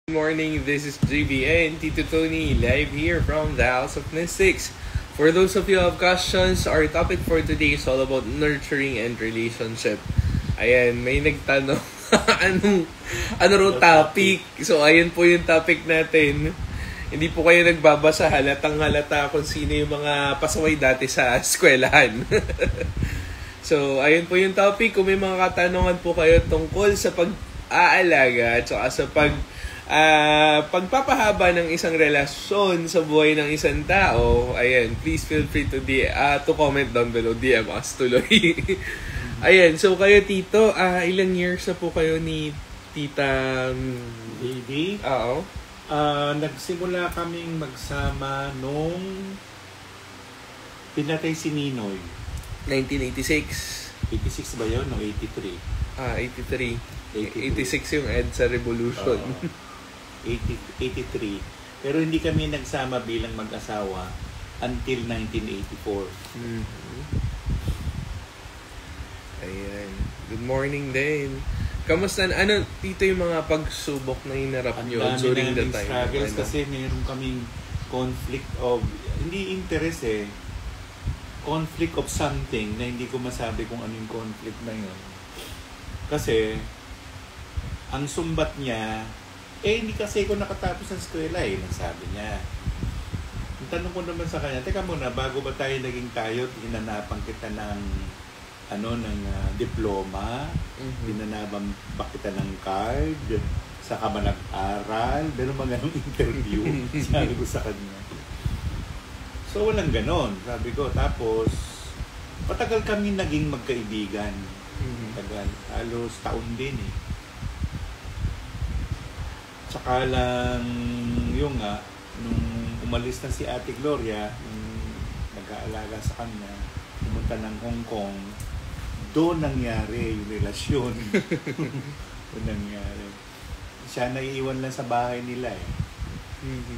Good morning, this is JBN, Tito Tony, live here from the House of Mystics. For those of you who have questions, our topic for today is all about nurturing and relationship. Ayan, may nagtanong, ano raw topic? So, ayan po yung topic natin. Hindi po kayo nagbabasa, halatang halata kung sino yung mga pasaway dati sa eskwelahan. So, ayun po yung topic. Kung may mga katanungan po kayo tungkol sa pag-aalaga at saka sa pagpapahaba ng isang relasyon sa buhay ng isang tao, ayan, please feel free to comment down below, DM us tuloy. Ayan, so kayo Tito, ilang years na po kayo ni Tita Baby? Oo. Nagsimula kaming magsama nung pinatay si Ninoy. 1986. 86 ba yun? No, 83. 83. 86 yung EDSA Revolution. 83. Pero hindi kami nagsama bilang mag-asawa until 1984. Mm-hmm. Ayan. Good morning din. Kamusta? Ano, Tito, yung mga pagsubok na hinarap nyo during the time? Struggles kasi meron kaming conflict of, hindi interest conflict of something na hindi ko masabi kung ano yung conflict na yun. Kasi, ang sumbat niya, hindi kasi ako nakatapos ng eskwela nagsabi niya. Ang tanong ko naman sa kanya, teka muna, bago ba tayo naging tayo, hinanapan kita ng diploma, hinanapan ba kita ng card, saka ba nag-aral, meron ba ganong interview? Sabi ko sa kanya. So, walang ganon, sabi ko. Tapos, patagal kami naging magkaibigan. Tagal, halos taon din Tsaka lang yung nung umalis na si Ate Gloria, nag-aalaga sa kanya, pumunta ng Hong Kong, doon nangyari yung relasyon. Doon nangyari. Siya naiiwan lang sa bahay nila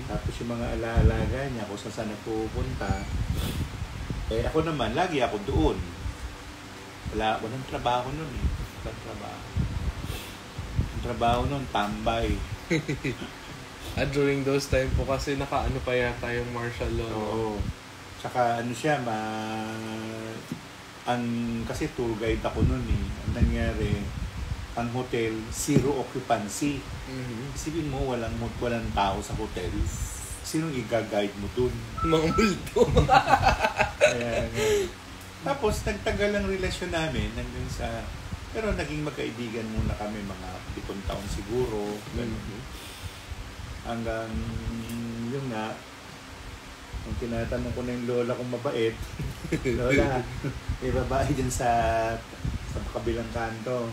Tapos yung mga alaalaga niya, kung saan napupunta, ako naman, lagi ako doon. Walang trabaho nun Walang trabaho. Ang trabaho nun, tambay. During those time po kasi nakaano pa yata yung martial law. Oo. Tsaka siya, kasi tour guide ako nun Ang nangyari, ang hotel, zero occupancy. Isipin mo, walang tao sa hotel. Sinong i-guide mo dun? Mga multo. Ayan. Tapos, nagtagal ang relasyon namin hanggang sa... Pero naging magkaibigan muna kami mga 7 taon siguro. Hanggang yun ang tinatanong ko na yung lola kung mabait. Lola, may babae dyan sa kabilang kanto.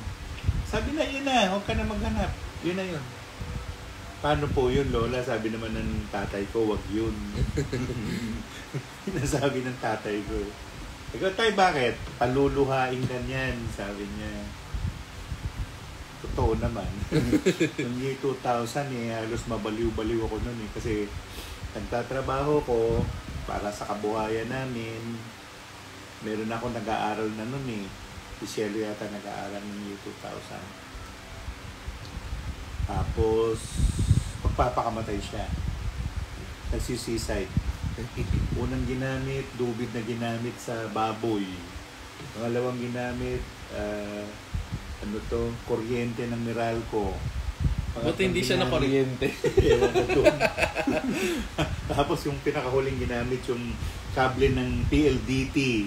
Sabi na, yun huwag ka na maghanap. Yun na yun. Paano po yun, Lola? Sabi naman ng tatay ko, wag yun. Nasabi ng tatay ko. Ikaw, tay, bakit? Paluluhain ka niyan, sabi niya. Totoo naman. Noong year 2000, halos mabaliw-baliw ako nun Kasi nagtatrabaho ko para sa kabuhayan namin. Meron ako nag-aaral na nun Si Shelo yata nag-aaral noong year 2000. Tapos, magpapakamatay siya. Nagsi-suicide. Unang ginamit, dubid na ginamit sa baboy. Pangalawang ginamit, kuryente ng Meralco. Buti hindi siya na kuryente. Tapos yung pinakahuling ginamit, yung kable ng PLDT.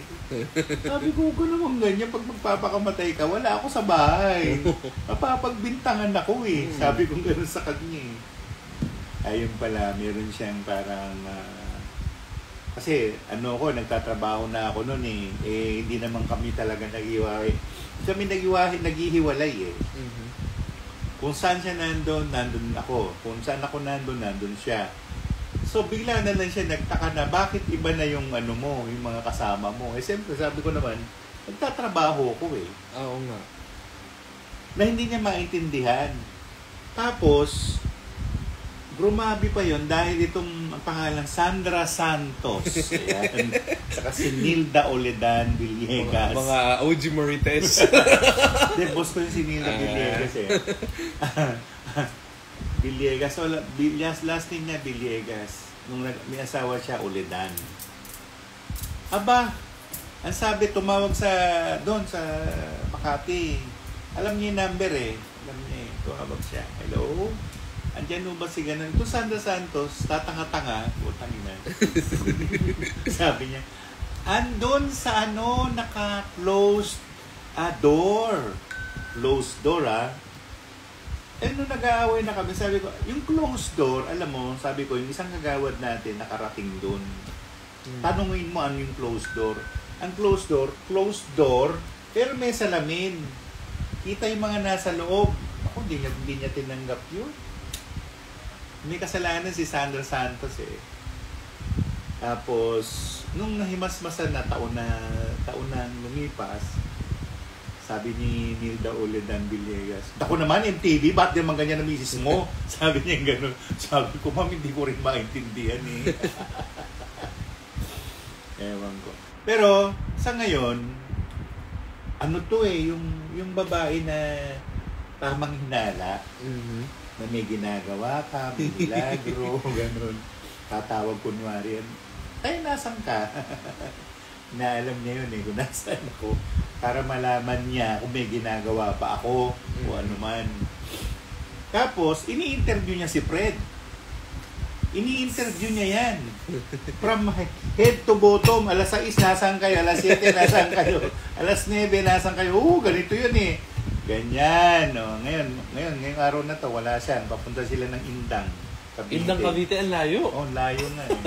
Sabi ko, kung naman ganyan, pag magpapakamatay ka, wala ako sa bahay. Mapapagbintangan ako Sabi ko gano'n sa kanya Ayun pala, meron siyang parang... kasi nagtatrabaho na ako noon hindi naman kami talaga naghiwalay. Kami naghihiwalay Kung saan siya nandun ako. Kung saan ako nandun siya. So bigla na lang siya nagtaka na bakit iba na yung yung mga kasama mo. Siyempre sabi ko naman, nagtatrabaho ko Oo nga. Na hindi niya maintindihan. Tapos, grumabi pa yon dahil itong pangalan Sandra Santos. Ayan. Saka si Nilda Oledan Villegas. Mga OG Marites. Boss ko yung si Nilda Villegas Villegas. So, last name niya Villegas. Nung may asawa siya, Uledan. Aba, ang sabi, tumawag doon sa Makati. Alam niya yung number eh. Alam niya eh. Tumawag siya. Hello? Andiyan mo ba si ganun? Ito Sandra Santos, tatanga-tanga. Putang ina. Sabi niya, andun sa naka-closed door. Closed door Eh, nung nag-aaway na kami, sabi ko, yung closed door, alam mo, sabi ko, yung isang kagawad natin nakarating doon. Tanungin mo ano yung closed door. Ang closed door, pero may salamin. Kita yung mga nasa loob. Ako, hindi niya tinanggap yun. May kasalanan si Sandra Santos eh. Tapos, nung nahimasmasan na taon na lumipas, sabi ni Nilda Uledan Villegas, ako naman, MTV, ba't naman ganyan na misis mo? Sabi niya gano'n. Sabi ko, ma'am, hindi ko rin maintindihan eh. Ewan ko. Pero, sa ngayon, ano to eh, yung babae na tamang hinala, na may ginagawa ka, may milagro, gano'n. Tatawag kunwari yan, ay, nasan ka? Na alam niya yun eh, kung nasaan ako. Para malaman niya kung may ginagawa pa ako o ano man. Tapos, ini-interview niya si Fred. Ini-interview niya yan. From head to bottom, alas 6, nasaan kayo? Alas 7, nasaan kayo? Alas 9, nasaan kayo? Ganito yun eh. Ganyan. No? Ngayong araw na to, wala siya. Papunta sila ng Indang. Cavite. Indang Cavite, ang layo. Layo nga eh.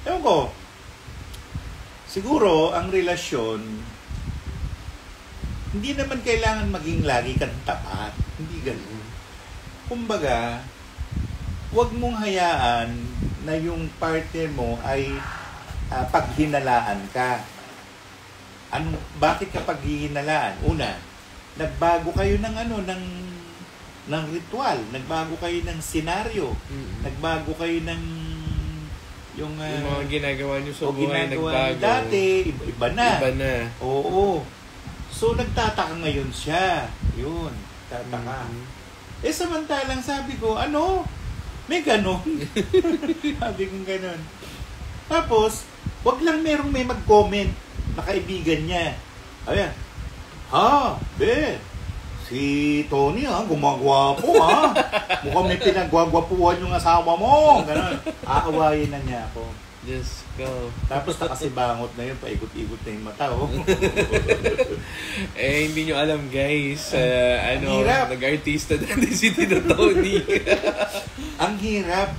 Ewan ko. Siguro, ang relasyon, hindi naman kailangan maging lagi kang tapat. Hindi ganun. Kumbaga, huwag mong hayaan na yung partner mo ay paghinalaan ka. Bakit ka paghihinalaan? Una, nagbago kayo ng ng ritual, nagbago kayo ng senaryo, nagbago kayo ng yung mga ginagawa niyo sa buhay nagbago. Dati, iba na. Iba na. Oo. So, nagtataka ngayon siya. Yun, tataka. Samantalang sabi ko, may ganon. Sabi ko ganon. Tapos, wag lang may mag-comment na kaibigan niya. Ayan. Si Tony gumagwapo Mukhang may pinagwagwapuhan yung asawa mo. Ganon. Aawayin na niya ako. Just go. Tapos nakasibangot na yun, paikot-ikot na yung mata, hindi nyo alam, guys. Nag-artista din si Tito Tony. Ang hirap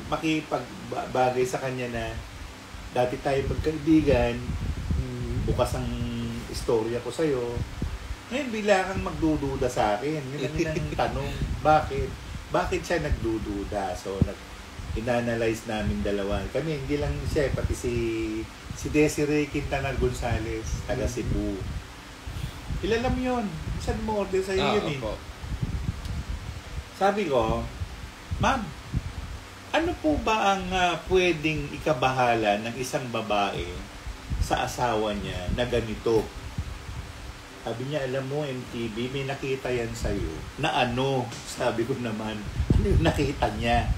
makipagbagay sa kanya na dati tayo magkaibigan, bukas ang istorya ko sa'yo. Ngayon, bigla kang magdududa sa akin. Yun ang tanong. Bakit? Bakit siya nagdududa? So, in-analyze namin dalawa. Kami, hindi lang siya, pati si Desiree Quintana Gonzales, taga Cebu. Kilala mo yun. Saan mo order sa'yo yun eh? Sabi ko, ma'am, ano po ba ang pwedeng ikabahala ng isang babae sa asawa niya na ganito? Sabi niya, alam mo, MTV, may nakita yan sa'yo. Na Sabi ko naman, ano yung nakita niya?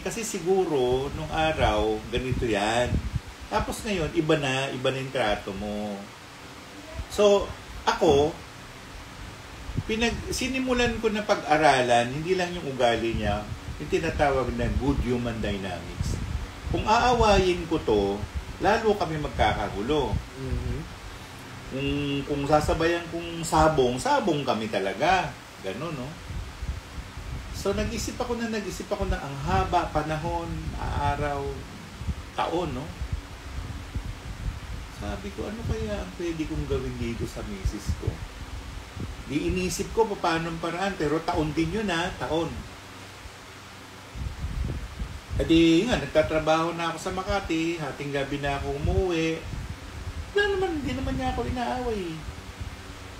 Kasi siguro, nung araw, ganito yan. Tapos ngayon, iba na yung trato mo. So, ako, sinimulan ko na pag-aralan, hindi lang yung ugali niya, yung tinatawag na good human dynamics. Kung aawayin ko to, lalo kami magkakagulo. Kung sasabayan kong sabong kami talaga. Ganun, no? So, nag-isip ako na ang haba, panahon, araw, taon, no? Sabi ko, ano kaya ang pwede kong gawin dito sa misis ko? Di inisip ko paano paraan, pero taon din yun, taon. Adi nga, nagtatrabaho na ako sa Makati, hating gabi na ako umuwi. Hindi naman niya ako inaaway.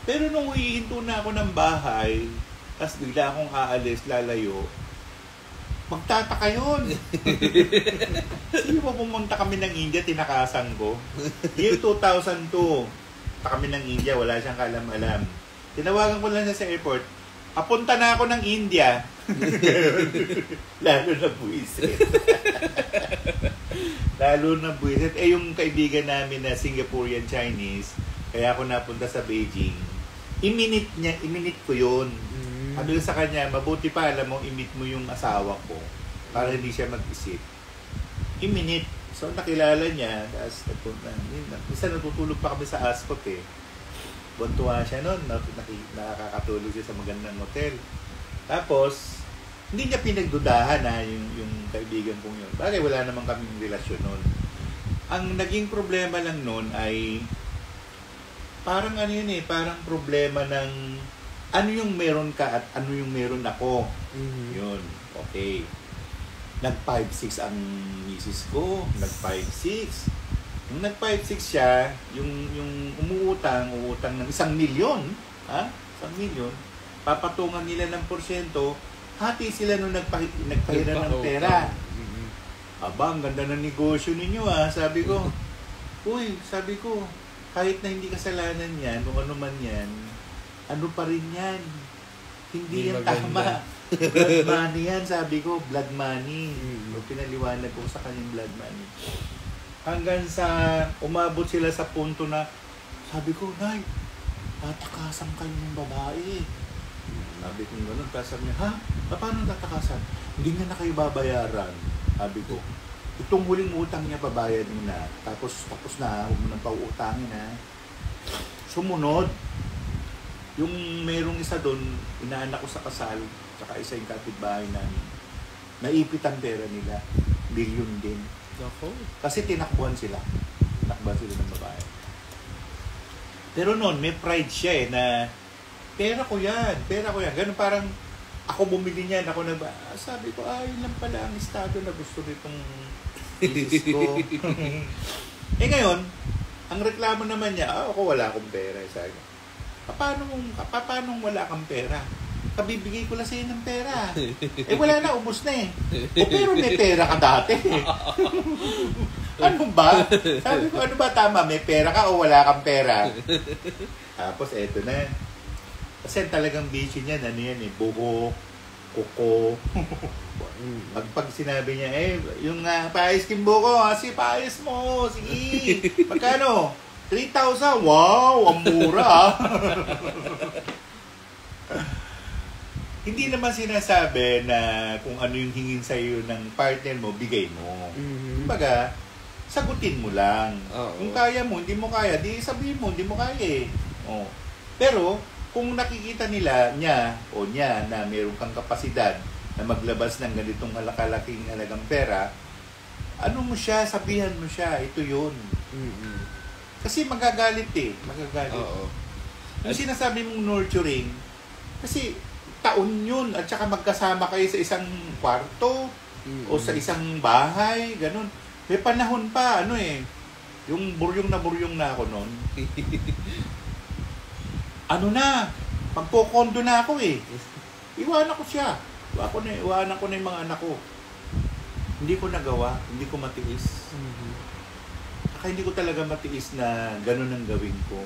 Pero nung uhihinto na ako ng bahay, tapos bigla akong aalis, lalayo, magtataka yun. Sino ba pumunta kami ng India, tinakasan ko? Year 2002, kami ng India, wala siyang kalam-alam. Tinawagan ko lang siya sa airport, Papunta na ako ng India. Lalo na buwisit. Lalo na buwisit. Yung kaibigan namin na Singaporean Chinese, kaya ako napunta sa Beijing, iminit ko yun. Sabi ko sa kanya, mabuti pa, alam mo, imit mo yung asawa ko para hindi siya mag-isip. Iminit. So, nakilala niya. Tapos, isa natutulog pa kami sa Ascot eh. Buntuwa siya nun. Nakakatulog siya sa magandang hotel. Tapos, hindi niya pinagdudahan yung kaibigan kong yun. Bagay, wala naman kaming relasyon nun. Ang naging problema lang nun ay parang parang problema ng ano yung meron ka at ano yung meron ako. Yun. Okay. Nag-5-6 ang misis ko. Nag-5-6. Nung nag-5-6 siya, yung uutang ng 1 milyon, 1 milyon, papatungan nila ng porsyento, hati sila nung nagpahira ng pera. Aba, ang ganda ng negosyo ninyo sabi ko. Sabi ko, kahit na hindi kasalanan yan, kung ano man yan, ano pa rin yan? Hindi yan tama. Blood money yan, sabi ko, blood money. Pinaliwanag ko sa kanyang blood money. Hanggang sa umabot sila sa punto na, sabi ko, Nay, tatakasan kayo ng babae. Sabi ko gano'n, sabi niya, paano tatakasan? Hindi nga na kayo babayaran. Sabi ko, itong huling utang niya, babayad mo na. Tapos na, huwag mo nang pauutangin Sumunod, yung merong isa doon, inaanak ko sa kasal, saka isa yung kapitbahay namin, naipit ang pera nila, bilyon din. Kasi tinakbuhan sila ng babae. Pero noon, may pride siya na, pera ko yan. Ganun parang, ako bumili niyan, sabi ko, yun lang pala ang estado na gusto nitong misis ko. Ngayon, ang reklamo naman niya, ako wala akong pera. Sabi ko, paano wala kang pera? Kabibigay ko lang sa'yo ng pera. Wala na, ubos na pero may pera ka dati. Ano ba? Sabi ko, ano ba tama? May pera ka o wala kang pera? Tapos, eto na. Kasi talagang busy niya, buho, kuko. Pag sinabi niya, yung paayos kim buko, paayos mo, sige. Magkano? 3,000. Wow, ang mura. Hindi naman sinasabi na kung ano yung hingin sa iyo ng partner mo, bigay mo. Kumbaga, sagutin mo lang. Kung kaya mo, hindi mo kaya, di sabihin mo, hindi mo kaya Pero, kung nakikita niya na mayroon kang kapasidad na maglabas ng ganitong kalaking halagang pera, sabihan mo siya, ito yun. Kasi magagalit magagalit. Yung sinasabi mong nurturing, kasi taon yun, at saka magkasama kayo sa isang kwarto o sa isang bahay, ganun. May panahon pa, yung buryong na ako noon. Magpo-condo na ako Iwanan ko siya. Iwanan ko na yung mga anak ko. Hindi ko nagawa, hindi ko matiis. Saka hindi ko talaga matiis na ganun ang gawin ko.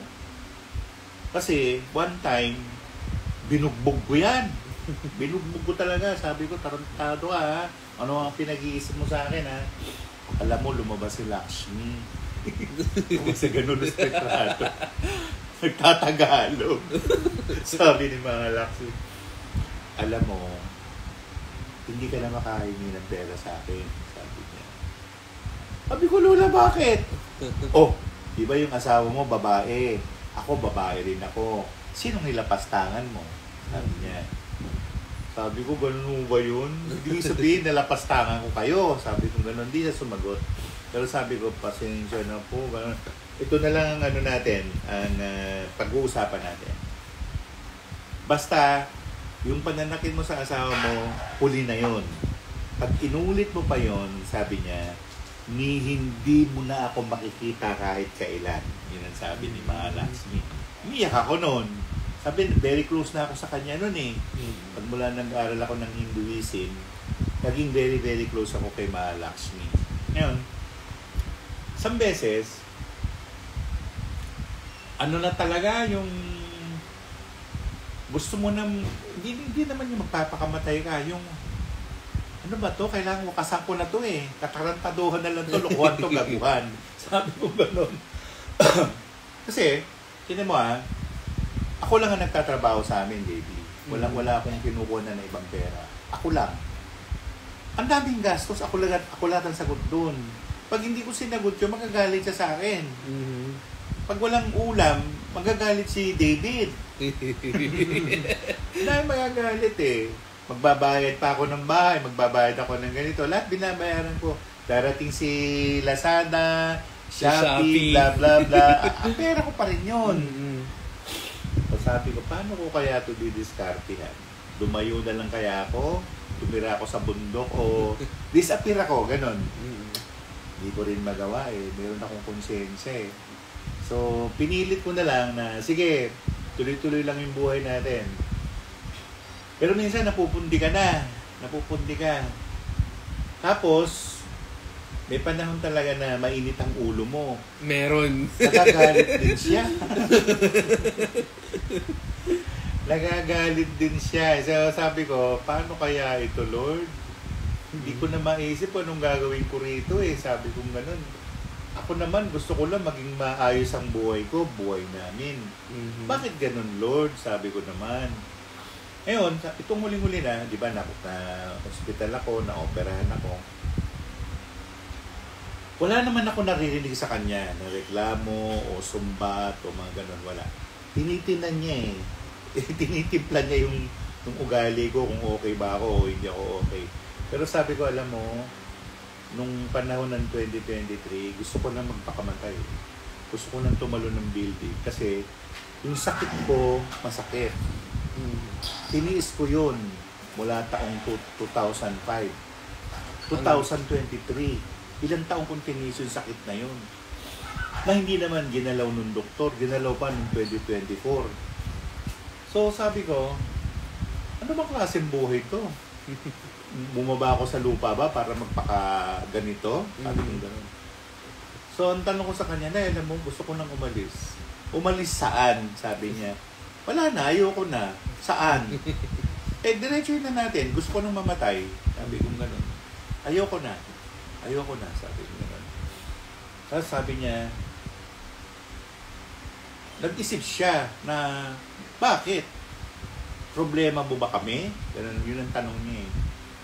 Kasi, one time, binugbog ko yan. Binugbog ko talaga. Sabi ko, tarantado ka Ano ang pinag-iisip mo sa akin Alam mo, lumabas si Lakshmi. Kasi ganun ang spektrato. Nagtatagalog. Sabi ni mga Lakshmi, alam mo, hindi ka na makahingi ng pera sa akin. Sabi niya. Sabi ko, Lola, bakit? Di ba yung asawa mo, babae? Ako, babae rin ako. Sinong nilapastangan mo? Sabi niya. Sabi ko, ganun ba yun? Hindi sabihin, nalapastangan ko kayo. Sabi ko, ganun. Hindi siya sumagot. Pero sabi ko, pasensya na po. Ganun. Ito na lang ang pag-uusapan natin. Basta, yung pananakit mo sa asawa mo, huli na yon. Pag inulit mo pa yon, sabi niya, hindi mo na ako makikita kahit kailan. Yun ang sabi ni Mahalakshmi. Umiyak ako noon. Sabi, very close na ako sa kanya noon Pag mula nag-aaral ako ng Hinduism, naging very, very close ako kay Mahalakshmi. Ngayon, some beses, na talaga yung gusto mo hindi naman yung magpapakamatay ka, yung ano ba to, kailangan mo kasampo na to eh, katarantaduhan na lang to, lukuhan to, gaguhan. Sabi ko gano'n. Kasi, tinan mo ako lang ang nagtatrabaho sa amin, baby. Wala akong kinukuha na ibang pera. Ako lang. Ang daming gastos, ako lang ang sagot dun. Pag hindi ko sinagot yun, magagalit siya sa akin. Pag walang ulam, magagalit si David. Dahil magagalit eh. Magbabayad pa ako ng bahay, magbabayad ako ng ganito. Lahat binabayaran ko. Darating si Lazada, Shopee, bla bla bla. Ang pera ko pa rin yun. So sabi ko, paano ko kaya ito didiskartehan? Dumayo na lang kaya ako? Tumira ako sa bundok o disappear ako? Ganon. Hindi ko rin magawa eh. Meron akong konsensya eh. So, pinilit ko na lang na, sige, tuloy-tuloy lang yung buhay natin. Pero minsan napupundi ka na. Napupundi ka. Tapos, may panahon talaga na mainit ang ulo mo. Meron. Nagagalit din siya. Nagagalit din siya. So, sabi ko, paano kaya ito, Lord? Hindi ko na maisip anong gagawin ko rito eh. Sabi ko ganun. Ako naman, gusto ko lang maging maayos ang buhay ko, buhay namin. Bakit ganun, Lord? Sabi ko naman. Ngayon, itong muling-muli na, di ba, na-hospital ako, na-operahan ako. Wala naman ako naririnig sa kanya na reklamo o sumbat o mga ganun, wala. Tinitinan niya eh. Tinitimpla niya yung ugali ko kung okay ba ako o hindi ako okay. Pero sabi ko, alam mo, nung panahon ng 2023, gusto ko na magpakamatay. Gusto ko nang tumalo ng building kasi yung sakit ko, masakit. Tiniis ko yun mula taong 2005. 2023. Ilang taong kong tiniis yung sakit na yun. Na hindi naman ginalaw nung doktor, ginalaw pa nung 2024. So sabi ko, ano bang klaseng buhay to? Bumaba ako sa lupa ba para magpaka-ganito? Sabi ko gano'n. So ang tanong ko sa kanya, na alam mo, gusto ko nang umalis. Umalis saan? Sabi niya. Wala na, ayoko na. Saan? Diretso na natin. Gusto ko nang mamatay. Sabi ko gano'n. Ayoko na, sabi ko gano'n. Tapos sabi niya, nag-isip siya na, bakit? Problema mo ba kami? Ganun, yun ang tanong niya eh.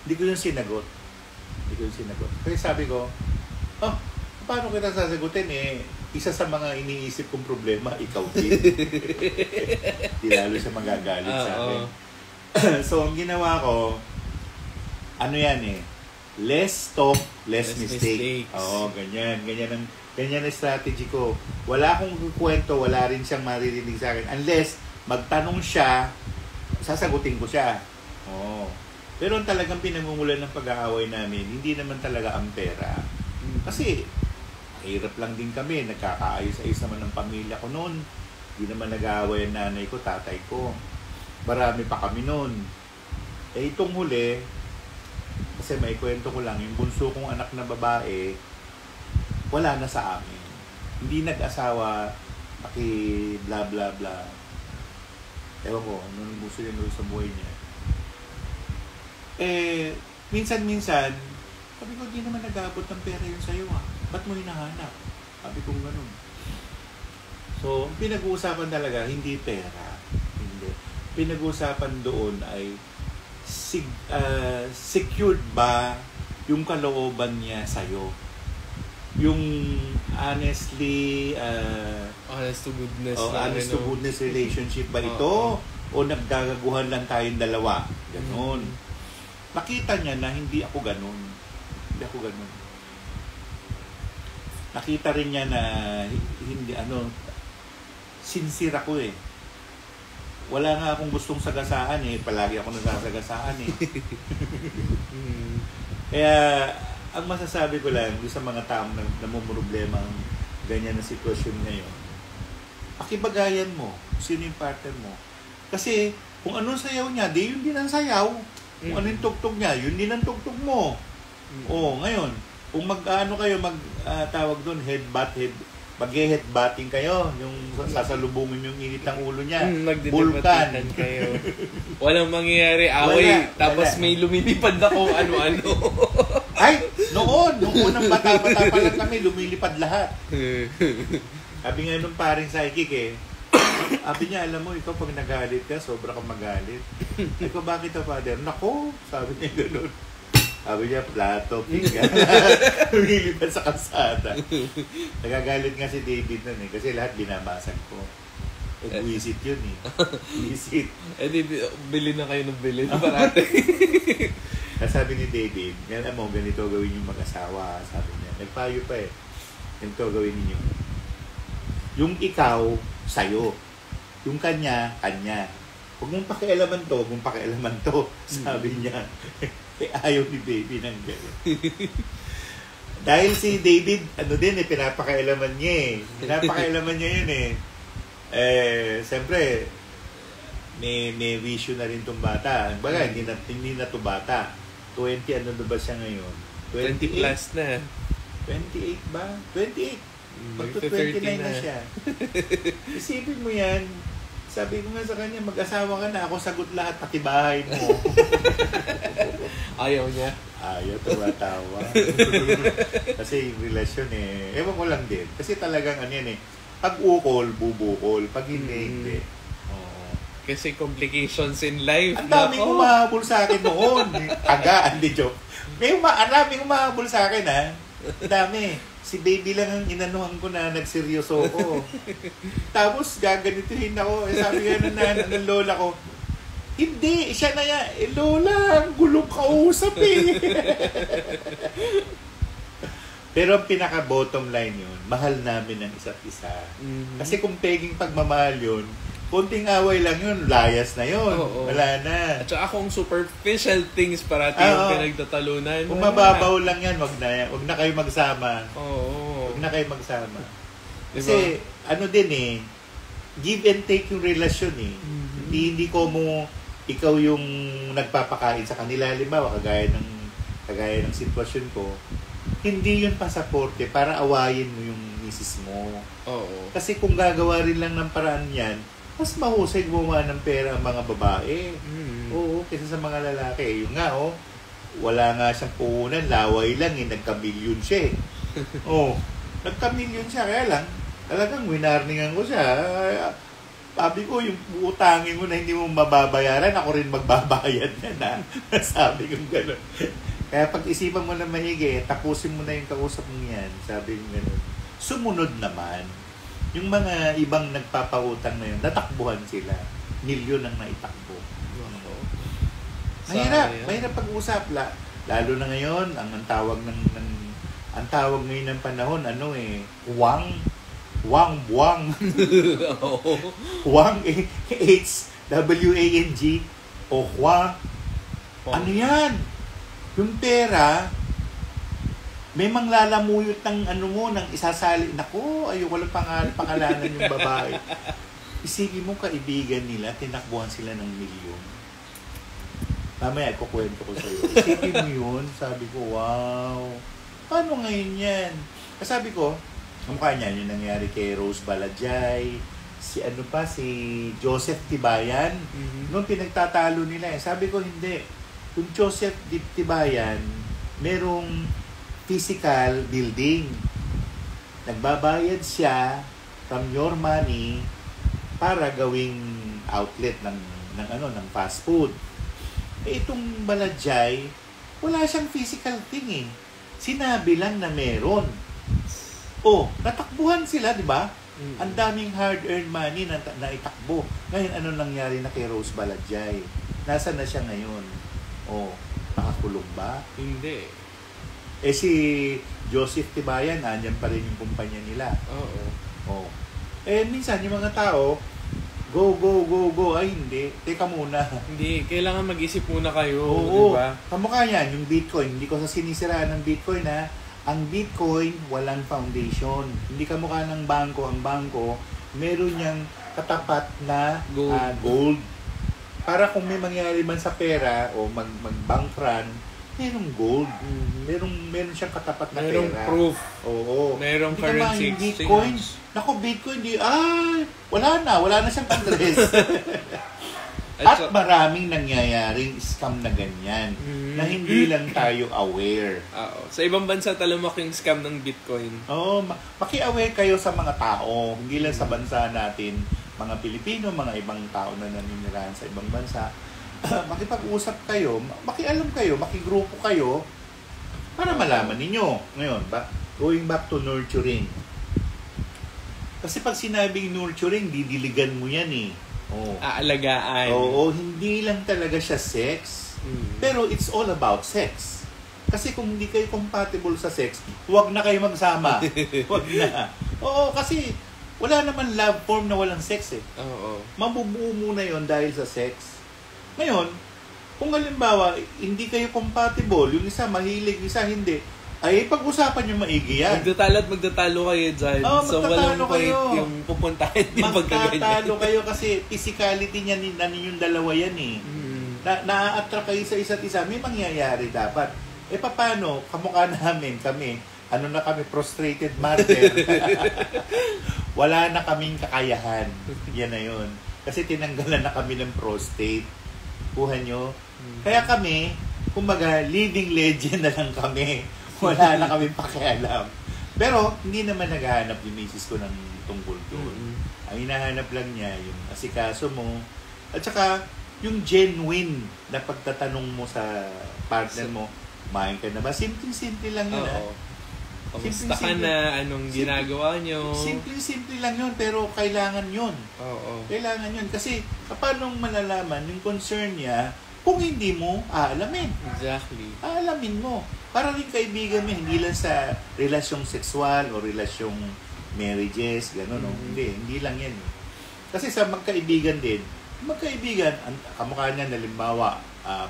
Hindi ko yung sinagot. Kaya sabi ko, paano kita sasagutin eh? Isa sa mga iniisip kong problema, ikaw din. Di lalo siya magagalit sa akin. So, ang ginawa ko, ano yan eh, less talk, less mistake. Oo, ganyan. Ganyan ang strategy ko. Wala akong kwento, wala rin siyang maririnig sa akin. Unless, magtanong siya, sasagutin ko siya. Oo. Pero ang talagang pinamumulan ng pag-aaway namin, hindi naman talaga ang pera. Kasi, hirap lang din kami. Nagkakaayos-ayos naman ng pamilya ko noon. Hindi naman nag-aaway ang nanay ko, tatay ko. Marami pa kami noon. Itong huli, kasi may kwento ko lang, yung bunso kong anak na babae, wala na sa amin. Hindi nag-asawa, paki bla bla bla. Ewan ko, nung gusto niya sa buhay niya. Minsan-minsan, sabi ko, di naman nag-aabot ng pera yun sa'yo Ba't mo hinahanap? Sabi ko gano'n. So, pinag-uusapan talaga, hindi pera. Hindi. Pinag-uusapan doon ay secured ba yung kalooban niya sa'yo? Yung honestly honest to goodness honest to goodness relationship ba ito? O nagdagaguhan lang tayong dalawa? Ganon. Nakita niya na hindi ako ganon. Nakita rin niya na hindi sincere ako eh. Wala nga akong gustong sagasaan eh. Palagi ako nagsasagasaan eh. Kaya, ang masasabi ko lang sa mga taong namumroblema ang ganyan na sitwasyon ngayon, pakibagayan mo sino yung partner mo. Kasi, kung anong sayaw niya, di yun din ang sayaw. Kung ano yung tugtog niya, yun din ang tugtog mo. Ngayon, kung tawag doon, head mag-headbutting kayo, yung sasalubungin yung init ng ulo niya. Vulkan. Nagdidebatitan kayo. Walang mangyayari, away. Tapos may lumilipad na kung ano-ano. Ay, nung unang bata-bata pa lang kami, lumilipad lahat. Sabi nga nung paring psychic sabi niya, alam mo, ikaw pag nagalit ka, sobra kang magalit. Ikaw, bakit father? Nako, sabi niya gano'n. Sabi niya, plato, pinggan. Lumilipad sa kalsada. Nagagalit nga si David nun kasi lahat binabasag ko. Buwisit yun Buwisit. Bili na kayo ng bili na parate. Sabi ni David, alam mo, ganito gawin yung mag-asawa. Sabi niya, nagpayo pa ganito gawin niyo. Yung ikaw, sayo. Yung kanya, kanya. Huwag mong pakialaman to, sabi niya. Ayaw ni Baby ng gano'n. Dahil si David, pinapakailaman niya Pinapakailaman niya yun siyempre, may vision na rin tong bata. Baga, hindi na to bata. 20, ano ba siya ngayon? 20 plus na. 28 ba? 28. Magto-29 na siya. Isipin mo yan, sabi ko nga sa kanya, mag-asawa ka na, ako sagot lahat, pati bahay mo. Ayaw niya? Ayaw, tawa-tawa. Kasi yung relasyon ewan ko lang din. Kasi talagang pag ukol, bubukol. Pag hindi. Kasi complications in life. Ang daming umahabol sa akin noon. Hindi joke. Ang daming umahabol sa akin Ang dami. Si Baby lang ang inanuhan ko na nagseryoso ko. Tapos gaganituhin ako. Sabi nga ng lola ko, hindi, siya na yan. Lola, ang gulong kausap Pero ang pinaka-bottom line yun, mahal namin ang isa't isa. Mm-hmm. Kasi kung peging pagmamahal yun, konting away lang yun, layas na yun. Wala na. At saka kung superficial things parati yung pinagtatalunan. Kung mababaw lang yan, wag na kayo magsama. Huwag na kayo magsama. Kasi, give and take yung relasyon Mm-hmm. Hindi ko mo, ikaw yung nagpapakain sa kanila. Halimbawa, kagaya ng sitwasyon ko, hindi yun pasaporte para awayin mo yung misis mo. Kasi kung gagawa rin lang ng paraan yan, mas mahusay gumawa ng pera ang mga babae. Mm-hmm. Kaysa sa mga lalaki. Yung nga, wala nga siyang puhunan, laway lang nagka-million siya nagka-million siya, kaya lang, talagang winarningan ko siya. Sabi ko, yung utangin mo na hindi mo mababayaran, ako rin magbabayad yan Sabi ko gano'n. Kaya pag-isipan mo na mahigi, tapusin mo na yung kausap mo yan. Sabi ko gano'n. Sumunod naman. Yung mga ibang nagpapautang na yun, natakbuhan sila. Milyon ang naitakbo. Mahirap pag-usap. Lalo na ngayon, ang tawag ngayon ng panahon, Wang. Wang, H-W-A-N-G, o Hwa. Ano yan? Yung pera, may manglalamuyot ng ng isasali. Naku, ayoko lang pangalanan yung babae. Isipin mo, kaibigan nila, tinakbuhan sila ng milyon. Mamaya, kukwento ko sa'yo. Isipin mo yun, sabi ko, wow. Paano ngayon yan? Sabi ko, mukha niya yung nangyari kay Rose Balajay, si Joseph Tibayan. Mm-hmm. Noong pinagtatalo nila sabi ko, hindi. Kung Joseph Tibayan, merong physical building. Nagbabayad siya from your money para gawing outlet ng fast food. Itong Balajay, wala siyang physical thing Sinabi lang na meron. Natakbuhan sila, di ba? Mm-hmm. Ang daming hard-earned money na itakbo. Ngayon, ano nangyari na kay Rose Balajay? Nasaan na siya ngayon? Nakakulong ba? Hindi. Si Joseph Tibayan, andyan pa rin yung kumpanya nila. Minsan, yung mga tao, go. Ay, hindi. Teka muna. Hindi. Kailangan mag-isip muna kayo. Di ba? Kamukha yan, yung Bitcoin. Hindi ko sa sinisiraan ng Bitcoin, Ang Bitcoin, walang foundation. Hindi kamukha ng bangko. Ang bangko, meron niyang katapat na gold. Para kung may mangyari man sa pera o mag-bank run, merong gold. Meron siyang katapat na Merong pera. proof. Oo. Merong Hindi ka currency ba, Bitcoin? Naku, Bitcoin, wala na siyang address. At maraming nangyayaring scam na ganyan na hindi lang tayo aware. Oo. Sa ibang bansa talamak yung scam ng Bitcoin. Oo, maki-aware kayo sa mga tao, hindi lang sa bansa natin, mga Pilipino, mga ibang tao na naninirahan sa ibang bansa. Makipag-usap kayo, makialam kayo, makigrupo kayo para malaman ninyo. Ngayon, going back to nurturing. Kasi pag sinabing nurturing, didiligan mo yan eh. Oh. Aalagaan. Oo, hindi lang talaga siya sex. Pero it's all about sex. Kasi kung hindi kayo compatible sa sex, huwag na kayo magsama. Huwag na. Oo, kasi wala naman love form na walang sex eh. Oo. Mabubuo muna yon dahil sa sex. Ngayon, kung halimbawa, hindi kayo compatible, yung isa mahilig, yung isa hindi, ay pag-usapan yung maigi yan. Magtatalo kayo dyan. So walang point kayo. yung pupuntahin yung pagkaganyan. Magtatalo kayo kasi physicality niya ninyong dalawa yan eh. Na-attract kayo sa isa't isa. May mangyayari dapat. Paano? Kamukha namin kami. Ano na kami? Prostrated martyr. Wala na kaming kakayahan. Yan na yun. Kasi tinanggalan na kami ng prostate. Kuha nyo. Kaya kami, kumbaga, living legend na lang kami. Wala na kami pakialam. Pero, hindi naman naghahanap yung misis ko ng tungkol doon. Ang hinahanap lang niya, yung asikaso mo. At saka, yung genuine na pagtatanong mo sa partner mo, kumain ka na ba? Simple-simple lang yun. Kamusta ka na? Anong ginagawa nyo? Simple-simple lang yun, pero kailangan yun. Oo. Kailangan yun. Kasi, paano malalaman yung concern niya kung hindi mo aalamin? Exactly. Aalamin mo. Para rin kaibigan mo, hindi lang sa relasyong sexual o relasyong marriages, gano'n, no? Hindi lang yan. Kasi sa magkaibigan din, kamukha niya, halimbawa,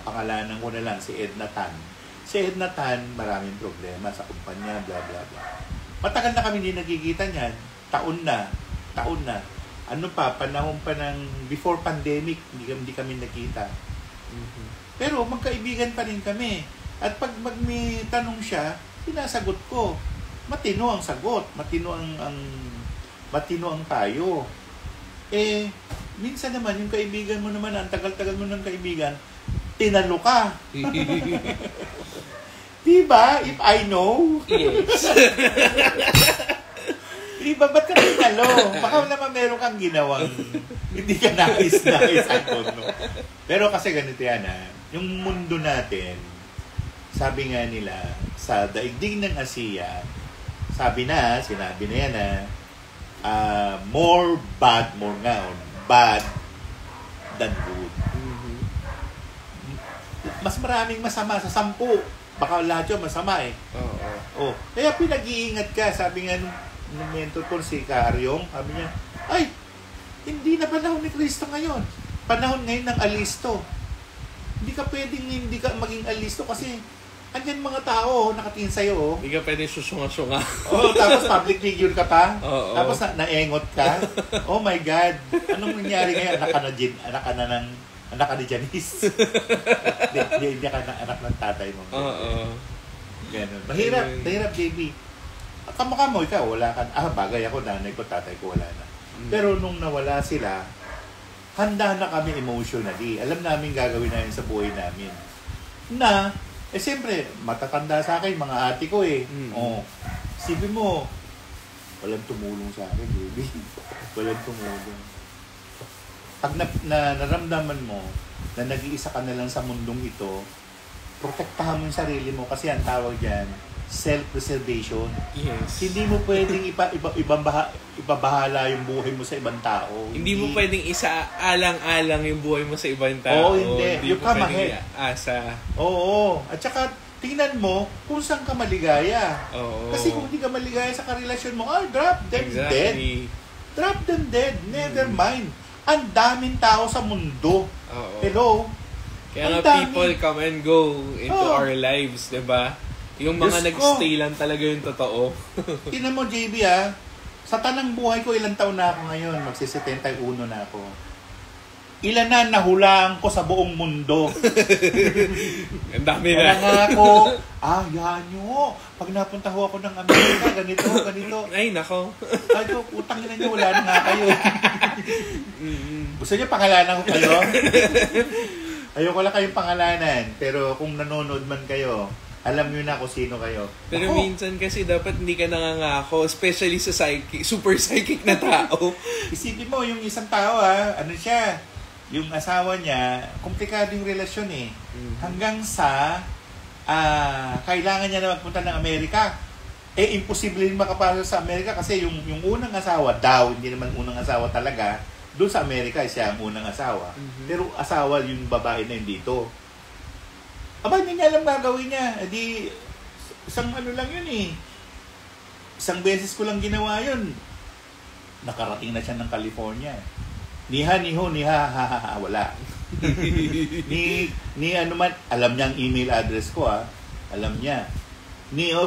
pangalanan ko na lang, si Edna Tan. Si Edna Tan, maraming problema sa kumpanya, bla bla bla. Matagal na kami hindi nagkikita niyan. Taon na. Ano pa, panahon pa ng before pandemic, hindi kami nakita. Pero magkaibigan pa rin kami. At pag may tanong siya, sinasagot ko. Matino ang sagot, matino ang tayo. Minsan naman yung kaibigan mo naman, ang tagal-tagal mo ng kaibigan, tinalo ka. Diba? If I know. Yes. Diba? Ba't ka tinalo? Baka naman meron kang ginawang hindi ka nais. I don't know. Pero kasi ganito yan yung mundo natin, sabi nga nila, sa daigdig ng Asiya, sinabi na yan more bad than good. Mas maraming masama sa 10. Baka lahat yun masama eh. Oo. Kaya pinag-iingat ka. Sabi nga nung mentor ko si Karyong, sabi niya, ay, hindi na panahon ni Kristo ngayon. Panahon ngayon ng alisto. Hindi ka maging alisto kasi andyan mga tao nakatingin sa'yo. Hindi ka pwedeng susunga-sunga. Tapos public figure ka pa. Tapos naengot ka. Oh my God. Anong nangyari ngayon? Anak ka ni Janice. Hindi ka na anak ng tatay mo. Ganun. Mahirap, JB. Kamukha mo, ikaw, wala ka. Bagay ako, nanay ko, tatay ko, wala na. Pero nung nawala sila, handa na kami emotionally. Alam namin gagawin namin sa buhay namin. Siyempre, matatanda sa akin, mga ate ko eh. Sabi mo, walang tumulong sa akin, baby. Walang tumulong. Pag naramdaman mo na nag-iisa ka na lang sa mundong ito, protektahan mo yung sarili mo kasi ang tawag dyan, self-preservation. Yes. Hindi mo pwedeng ibabahala yung buhay mo sa ibang tao. Hindi mo pwedeng isa-alang-alang yung buhay mo sa ibang tao. Hindi mo pwedeng asa. At saka, tingnan mo kung saan ka maligaya. Kasi kung hindi ka maligaya sa karelasyon mo, drop them dead. Drop them dead. Never mind. Ang daming tao sa mundo. Hello? Kaya nga people come and go into our lives, diba? Yung mga nag-stay lang talaga yung totoo. Tingnan mo, JB, sa tanang buhay ko, ilang taon na ako ngayon? Magsi-71 na ako. Ilan na nahulaan ko sa buong mundo. Ang dami Kaya na. nga ako, yan nyo. Pag napunta ho ako ng Amerika, ganito. Ay, nako. Ay, ko, utang na nyo, wala na nga kayo. Gusto nyo pangalanan ko kayo? Ayoko lang kayong pangalanan. Pero kung nanonood man kayo, alam nyo na kung sino kayo. Pero minsan kasi dapat hindi ka nangangako, especially sa super psychic na tao. Isipin mo, yung isang tao ano siya, yung asawa niya, komplikado yung relasyon eh. Hanggang sa kailangan niya na magpunta ng Amerika. Imposible rin makapasok sa Amerika kasi yung unang asawa daw, hindi naman unang asawa talaga, doon sa Amerika siya ang unang asawa. Pero asawa yung babae na yun dito. Aba, hindi niya alam gagawin niya. Isang ano lang yun eh. Isang beses ko lang ginawa yun. Nakarating na siya ng California. Niha, wala. ni ano man, alam niya ang email address ko Alam niya.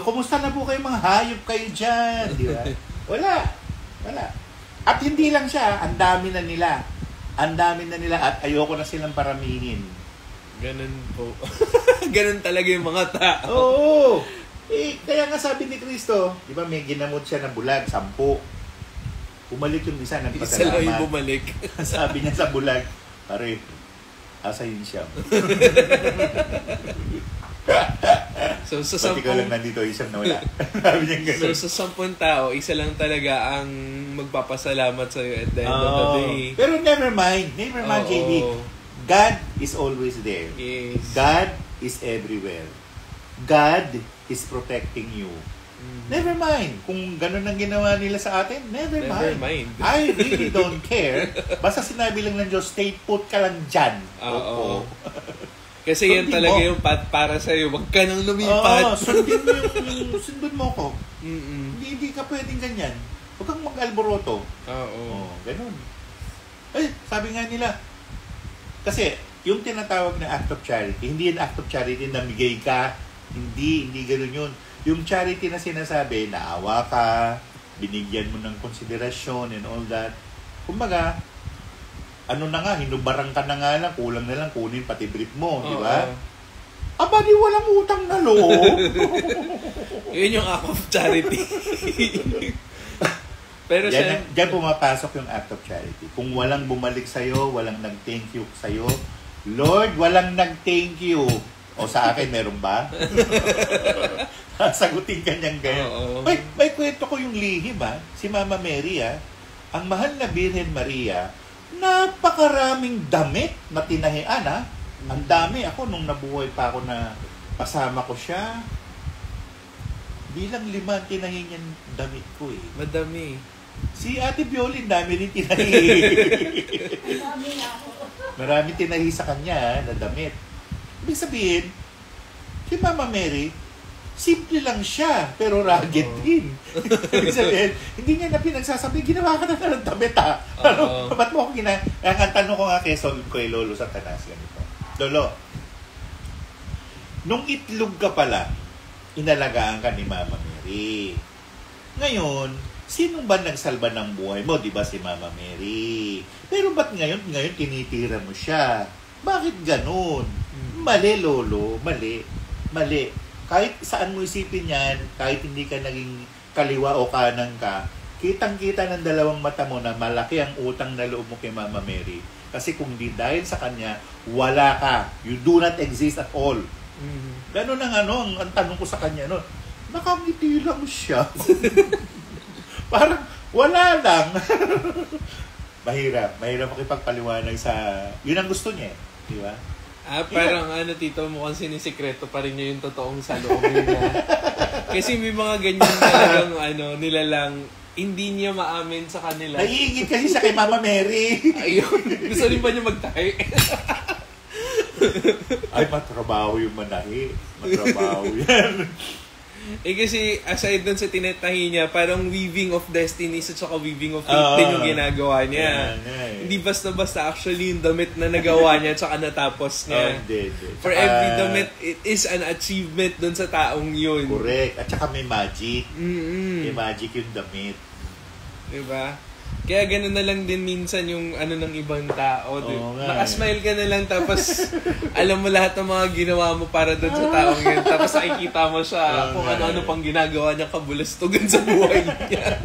Kumusta na po kayo mga hayop kayo dyan? Di ba? Wala. At hindi lang siya, ang dami na nila at ayoko na silang paramihin. Ganun po. Ganun talaga yung mga tao. Oo. Kaya nga sabi ni Cristo, di ba may ginamot siya na bulag, 10. Bumalik yung isa, Isa lang yung nagpasalamat. bumalik. Sabi niya sa bulag, pare, asayin siya. So sa Pati ko lang 10 nandito, isang nawala. Sabi niya ganun. So sa 10 tao, isa lang talaga ang magpapasalamat sa iyo at the end of the day. Pero never mind, JB. God is always there. Yes. God is everywhere. God is protecting you. Never mind. Kung ganun ang ginawa nila sa atin, never mind. I really don't care. Basta sinabi lang ng Diyos, stay put ka lang dyan. Oo. Kasi yan talaga yung path para sa'yo. Huwag ka nang lumipat. Sundin mo ko. Hindi ka pwedeng ganyan. Huwag kang mag-alboroto. Oo. Ganun. Sabi nga nila, kasi yung tinatawag na act of charity, hindi yung act of charity na migay ka. Hindi ganun yun. Yung charity na sinasabi, naawa ka, binigyan mo ng konsiderasyon and all that. Kumbaga, ano na nga, hinubarang ka na nga lang, kulang na lang kunin pati brief mo, di ba? Aba, di walang utang na loob. Yun yung act of charity. Pero Diyan pumapasok yung act of charity. Kung walang bumalik sa'yo, walang nag-thank you sa'yo, Lord, walang nag-thank you. O sa akin, meron ba? Sagutin ka niyang ganyan. May kwento ko yung lihim si Mama Mary ang mahal na Birhen Maria, napakaraming damit na tinahian Ang dami. Ako nung nabuhay pa ako na kasama ko siya, bilang 5 tinahi niyang damit ko Madami. Si Ate Violin, dami rin tinahi. Marami tinahi sa kanya na damit. Ibig sabihin, si Mama Mary, simple lang siya, pero rugged din. Ibig sabihin, hindi niya na pinagsasabi, ginawa ka na ng damit Ba't mo ako ang tanong ko nga kay Lolo Satanas, ganito. Lolo, nung itlog ka pala, inalagaan ka ni Mama Mary. Ngayon, sino ba nagsalba ng buhay mo? Di ba si Mama Mary? Pero ba't ngayon tinitira mo siya? Bakit ganun? Mali, Lolo. Mali. Kahit saan mo isipin yan, kahit hindi ka naging kaliwa o kanan ka, kitang-kita ng dalawang mata mo na malaki ang utang na loob mo kay Mama Mary. Kasi kung di dahil sa kanya, wala ka. You do not exist at all. Ganun ang tanong ko sa kanya, nakangiti lang siya. Parang wala lang. Mahirap makipagpaliwanag sa, yun ang gusto niya, di ba? Parang tito, mukhang sinisikreto pa rin niya yung totoong saloobin niya. Kasi may mga ganyan talagang nila lang, hindi niya maamin sa kanila. Naiingit kasi siya kay Mama Mary. Ayun, gusto rin ba niya magtahi? Ay, matrabaho yung manahi. Matrabaho yan. Kasi aside dun sa tinatahi niya, parang weaving of destinies at saka weaving of fate din yung ginagawa niya. Hindi basta-basta actually yung damit na nagawa niya at saka natapos niya. For every damit, it is an achievement dun sa taong yun. Correct. At saka may magic. May magic yung damit. Diba? Kaya gano'n na lang din minsan yung ano ng ibang tao. Oo nga, Nakasmile ka na lang tapos alam mo lahat ng mga ginawa mo para doon sa taong yun. Tapos nakikita mo siya kung ano-ano pang ginagawa niya kabulastugan sa buhay niya.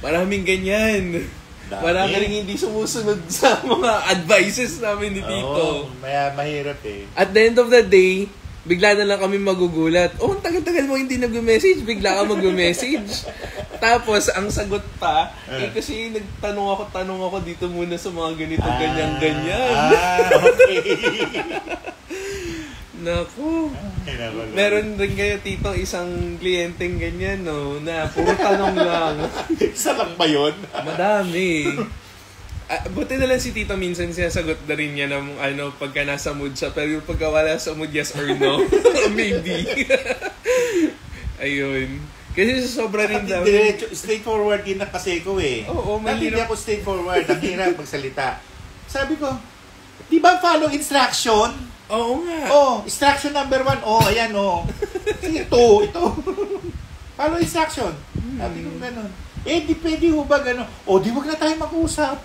Maraming ganyan. Marami rin hindi sumusunod sa mga advices namin ni Tito. Mahirap eh. At the end of the day, bigla na lang kami magugulat. Oh, ang tagal-tagal mo hindi nag-message. Bigla ka mag-message. Tapos, ang sagot pa, kasi tanong ako dito muna sa mga ganito, ganyan. Okay. Naku. Meron rin kayo, Tito, isang kliyenteng ganyan, no? Na puro tanong lang. Isa lang ba yun? Madami. Buti na lang si Tito minsan sinasagot na rin niya ng pagka nasa mood siya. Pero yung pagka wala sa mood, yes or no. Maybe. Ayun. Kasi sobra rin daw. Straightforward din na kasi ko eh. Oo, hindi ako straightforward. Ang hirap magsalita. Sabi ko, di ba follow instruction? Oo nga. Instruction number 1. Ayan Sige, ito. Follow instruction. Sabi ko gano'n. Di pwede ho ba gano'n? Di wag na tayo mag-usap.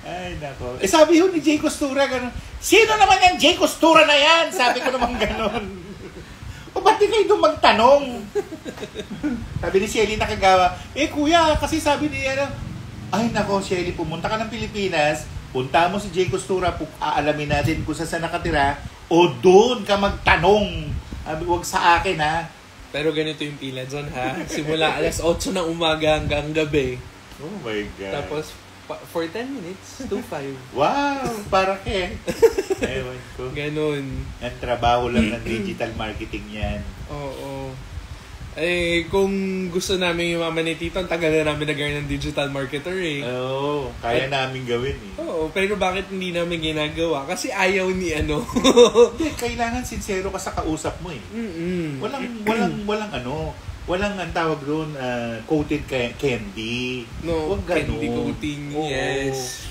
Ay, nako. Sabi ho ni Jay Costura gano'n, sino naman yan Jay Costura na yan? Sabi ko naman gano'n. Ba't di kayo doon magtanong? Sabi ni Shelly Nakagawa, kuya, kasi sabi ni ay nako Shelly, pumunta ka ng Pilipinas, punta mo si Jay Costura, aalamin natin kung saan nakatira, o doon ka magtanong. Huwag sa akin ha. Pero ganito yung pila dyan ha. Simula alas 8 ng umaga hanggang gabi. Oh my God. Tapos, for 10 minutes, 2-5. Wow! Para ke. Ewan ko. Ganun. Ang trabaho lang ng digital marketing yan. Oo. Kung gusto namin yung mama ni Tito, ang tagal na namin nag-earn ng digital marketer eh. Oo, kaya namin gawin eh. Oo, pero bakit hindi namin ginagawa? Kasi ayaw ni Hindi, kailangan sincero ka sa kausap mo eh. Walang ang tawag doon, coated candy. No, huwag ganun. Candy coating, Oo. yes.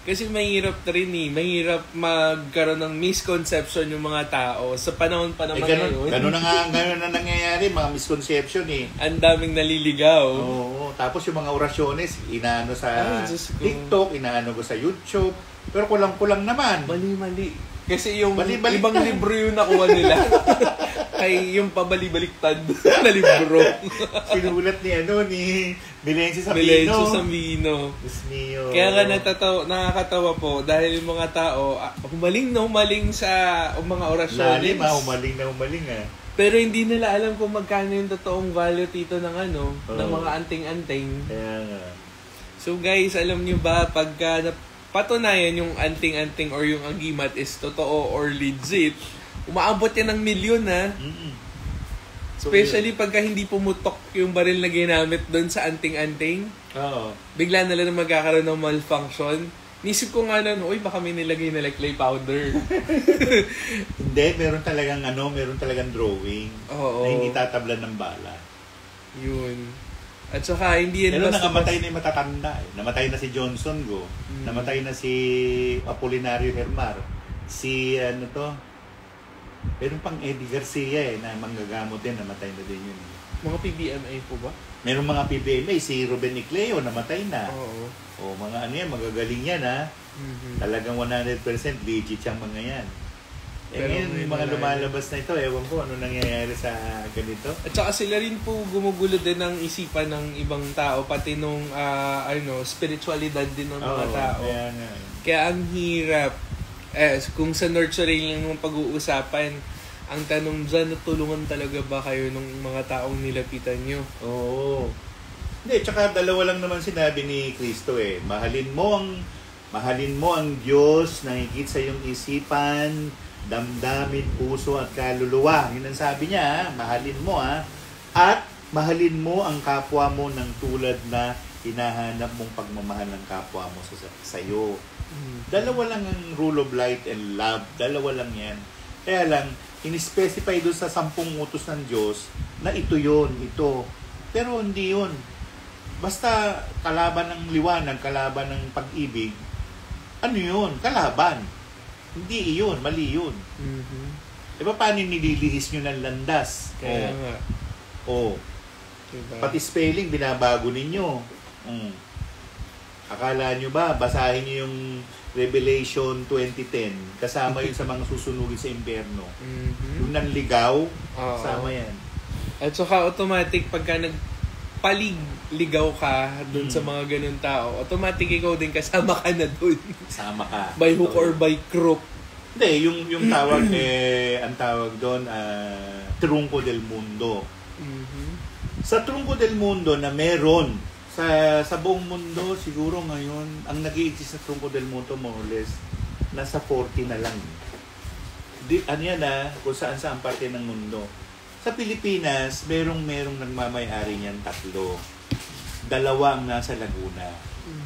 Kasi mahirap na rin eh. Mahirap magkaroon ng misconception yung mga tao. Sa panahon pa naman ngayon. Ganun na nangyayari, mga misconception eh. Ang daming naliligaw. Oo. Tapos yung mga orasyones, inaano sa TikTok, inaano ko sa YouTube. Pero kulang-kulang naman. Mali-mali. Kasi yung Bali-baliktad. ibang libro yung nakuha nila. Ay yung pabali-baliktad na libro. Sinulat ni Milencio Sabino. Milencio Sabino. Diyos mio. Kaya nga nakakatawa po dahil yung mga tao humaling sa mga orasyon. Humaling ah. Pero hindi nila alam kung magkano yung totoong value Tito ng ng mga anting-anting. Kaya nga. So guys, alam niyo ba pagka patunayan yung anting-anting or yung agimat is totoo or legit, umaabot yan ng milyon ha. So, Especially pagka hindi pumutok yung baril na ginamit doon sa anting-anting. Oo. Bigla na lang magkakaroon ng malfunction. Nisip ko nga nun, baka may nilagay na like clay powder. Hindi, meron talagang drawing. Oo. Na hindi tatablan ng bala. Yun. At saka hindi yan pero nakamatay na yung matatanda eh. Namatay na si Johnson Go. Namatay na si Apolinario Hermar. Si meron pang Eddie Garcia na manggagamot din, namatay na din yun. Mga PBMA po ba? Meron mga PBMA, si Ruben Icleo, namatay na. Oo. Mga yan, magagaling yan ha. Talagang 100% legit yung mga yan. Ngayon, yung mga lumalabas na ito, ewan ko ano nangyayari sa ganito. At saka sila rin po gumugulo din ng isipan ng ibang tao, pati nung spiritualidad din ng mga tao. Kaya ang hirap. Kung sa nurturing lang ng pag-uusapan, ang tanong dyan, natulungan talaga ba kayo ng mga taong nilapitan nyo? Oo. Hindi, tsaka dalawa lang naman sinabi ni Kristo eh. Mahalin mo ang Diyos na higit sa iyong isipan, damdamin, puso at kaluluwa. Yun ang sabi niya, mahalin mo at mahalin mo ang kapwa mo ng tulad na hinahanap mong pagmamahal ng kapwa mo sa iyo. Dalawa lang ang rule of light and love. Dalawa lang yan. Kaya lang, in-specify doon sa 10 utos ng Diyos na ito. Pero hindi yun. Basta kalaban ng liwanag, kalaban ng pag-ibig, ano yun? Kalaban. Hindi iyon, mali yun. Diba paano nililihis nyo ng landas? Kaya nga. Diba? Pati spelling, binabago ninyo. Akala nyo ba, basahin nyo yung Revelation 2010, kasama yun sa mga susunugin sa impyerno. Yung nanligaw, kasama yan. At saka automatic, pagka nagpaligaw ka dun sa mga ganun tao, automatic ikaw din kasama ka na dun. Kasama ka. By hook or by crook. Hindi, yung tawag, ang tawag doon, Trunco del Mundo. Sa Trunco del Mundo na meron, sa buong mundo, siguro ngayon, ang nag-i-exist sa Trunco del Mundo, more or less, nasa 40 na lang. Ano yan kung saan parte ng mundo. Sa Pilipinas, merong nagmamay-ari niyan 3. 2 ang nasa Laguna.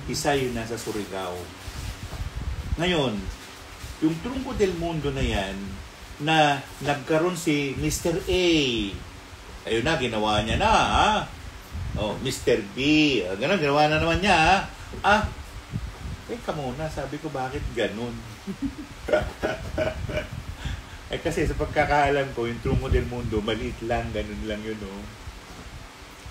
1 yung nasa Surigao. Ngayon, yung Trunco del Mundo na yan, na nagkaroon si Mr. A. Ayun na, ginawa niya na, ha? Mr. B. Ganun, ginawa na naman niya, ha? Teka muna, sabi ko, bakit ganun? Kasi sa pagkakaalam ko, yung Trunco del Mundo, maliit lang, ganun lang yun,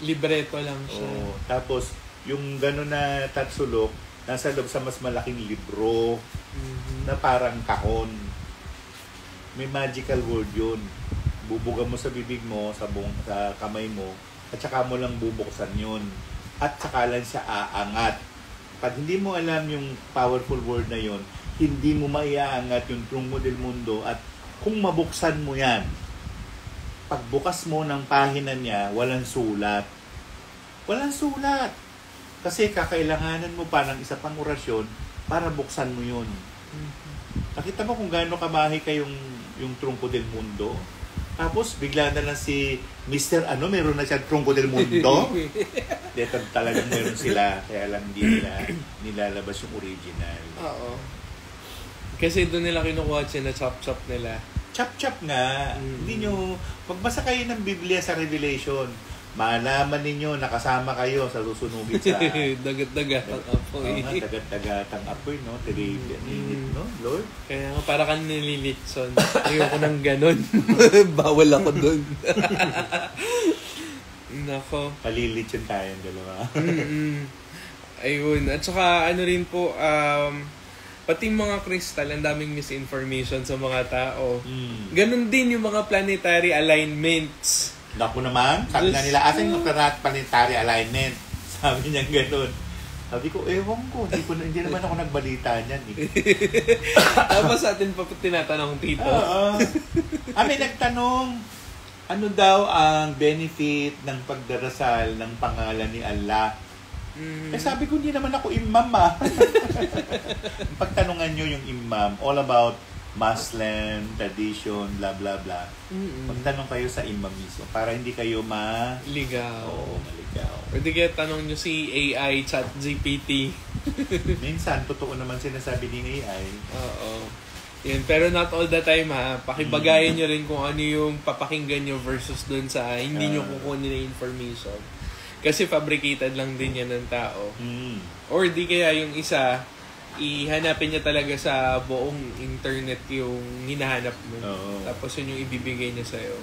Libreto lang siya. Tapos, yung ganun na tatsulok, nasa loob sa mas malaking libro, na parang kahon. May magical word yun. Bubugan mo sa bibig mo, sa kamay mo, at saka mo lang bubuksan yun. At saka lang siya aangat. Pag hindi mo alam yung powerful word na yun, hindi mo maiaangat yung Trunco del Mundo. At kung mabuksan mo yan, pagbukas mo ng pahina niya, walang sulat. Walang sulat. Kasi kakailanganan mo pa ng isa pang orasyon para buksan mo yun. Nakita mo kung gaano kamahi kayong yung Trunco del Mundo? Tapos, bigla na lang si Mr. meron na siyang Trunco del Mundo. Dito talagang meron sila. Kaya lang hindi nila nilalabas yung original. Oo. Kasi doon nila kinukuha siya na chop-chop nila. Chop-chop nga. Hindi nyo, magbasa kayo ng Biblia sa Revelation. Malaman ninyo, nakasama kayo sa susunugin sa... Dagat-dagatang apoy. Dagat-dagatang apoy, no? Terrible. Init, no, Lord? Kaya nga, para kang nililitson. Ayoko nang ganon. Bawal ako dun. Nako. Palilitsyon tayong dalawa. Ayun. At saka, ano rin po, pati mga crystal, ang daming misinformation sa mga tao. Ganon din yung mga planetary alignments. Naku naman, sabi na nila, asan yung planetary alignment? Sabi niya gano'n. Sabi ko, ewan ko, hindi naman ako nagbalita niyan. Tapos atin pa tinatanong tito. May nagtanong, ano daw ang benefit ng pagdarasal ng pangalan ni Allah? Sabi ko, hindi naman ako imam, Pagtanungan nyo yung imam, all about Muslim, tradition, blah, blah, blah. Magtanong kayo sa imam mismo para hindi kayo ligaw. Oo, maligaw. Pwede kaya tanong nyo si AI, ChatGPT. Minsan, totoo naman sinasabi ni AI. Oo. Yun, pero not all the time, Pakibagayan nyo rin kung ano yung papakinggan nyo versus dun sa hindi nyo kukunin na information. Kasi fabricated lang din yan ng tao. Or di kaya yung isa, ihanapin niya talaga sa buong internet yung hinahanap mo. Tapos yun yung ibibigay niya sa'yo.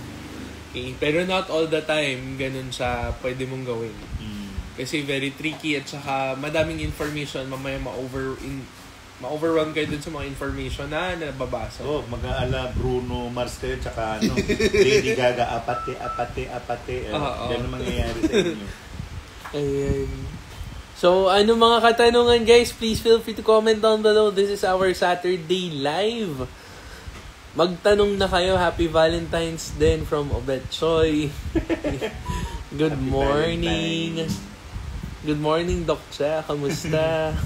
Okay? Pero not all the time, ganun siya pwede mong gawin. Kasi very tricky at saka madaming information, mamaya ma-overwhelm kayo dun sa mga information na nababasa. Mag-aala Bruno Mars kayo, tsaka Lady Gaga, apate. Ganun mangyayari sa inyo. Ayan. So, ano mga katanungan guys, please feel free to comment down below. This is our Saturday live. Magtanong na kayo. Happy Valentine's din from Obet Choi. Good morning. Good morning, Doc Cha. Kamusta?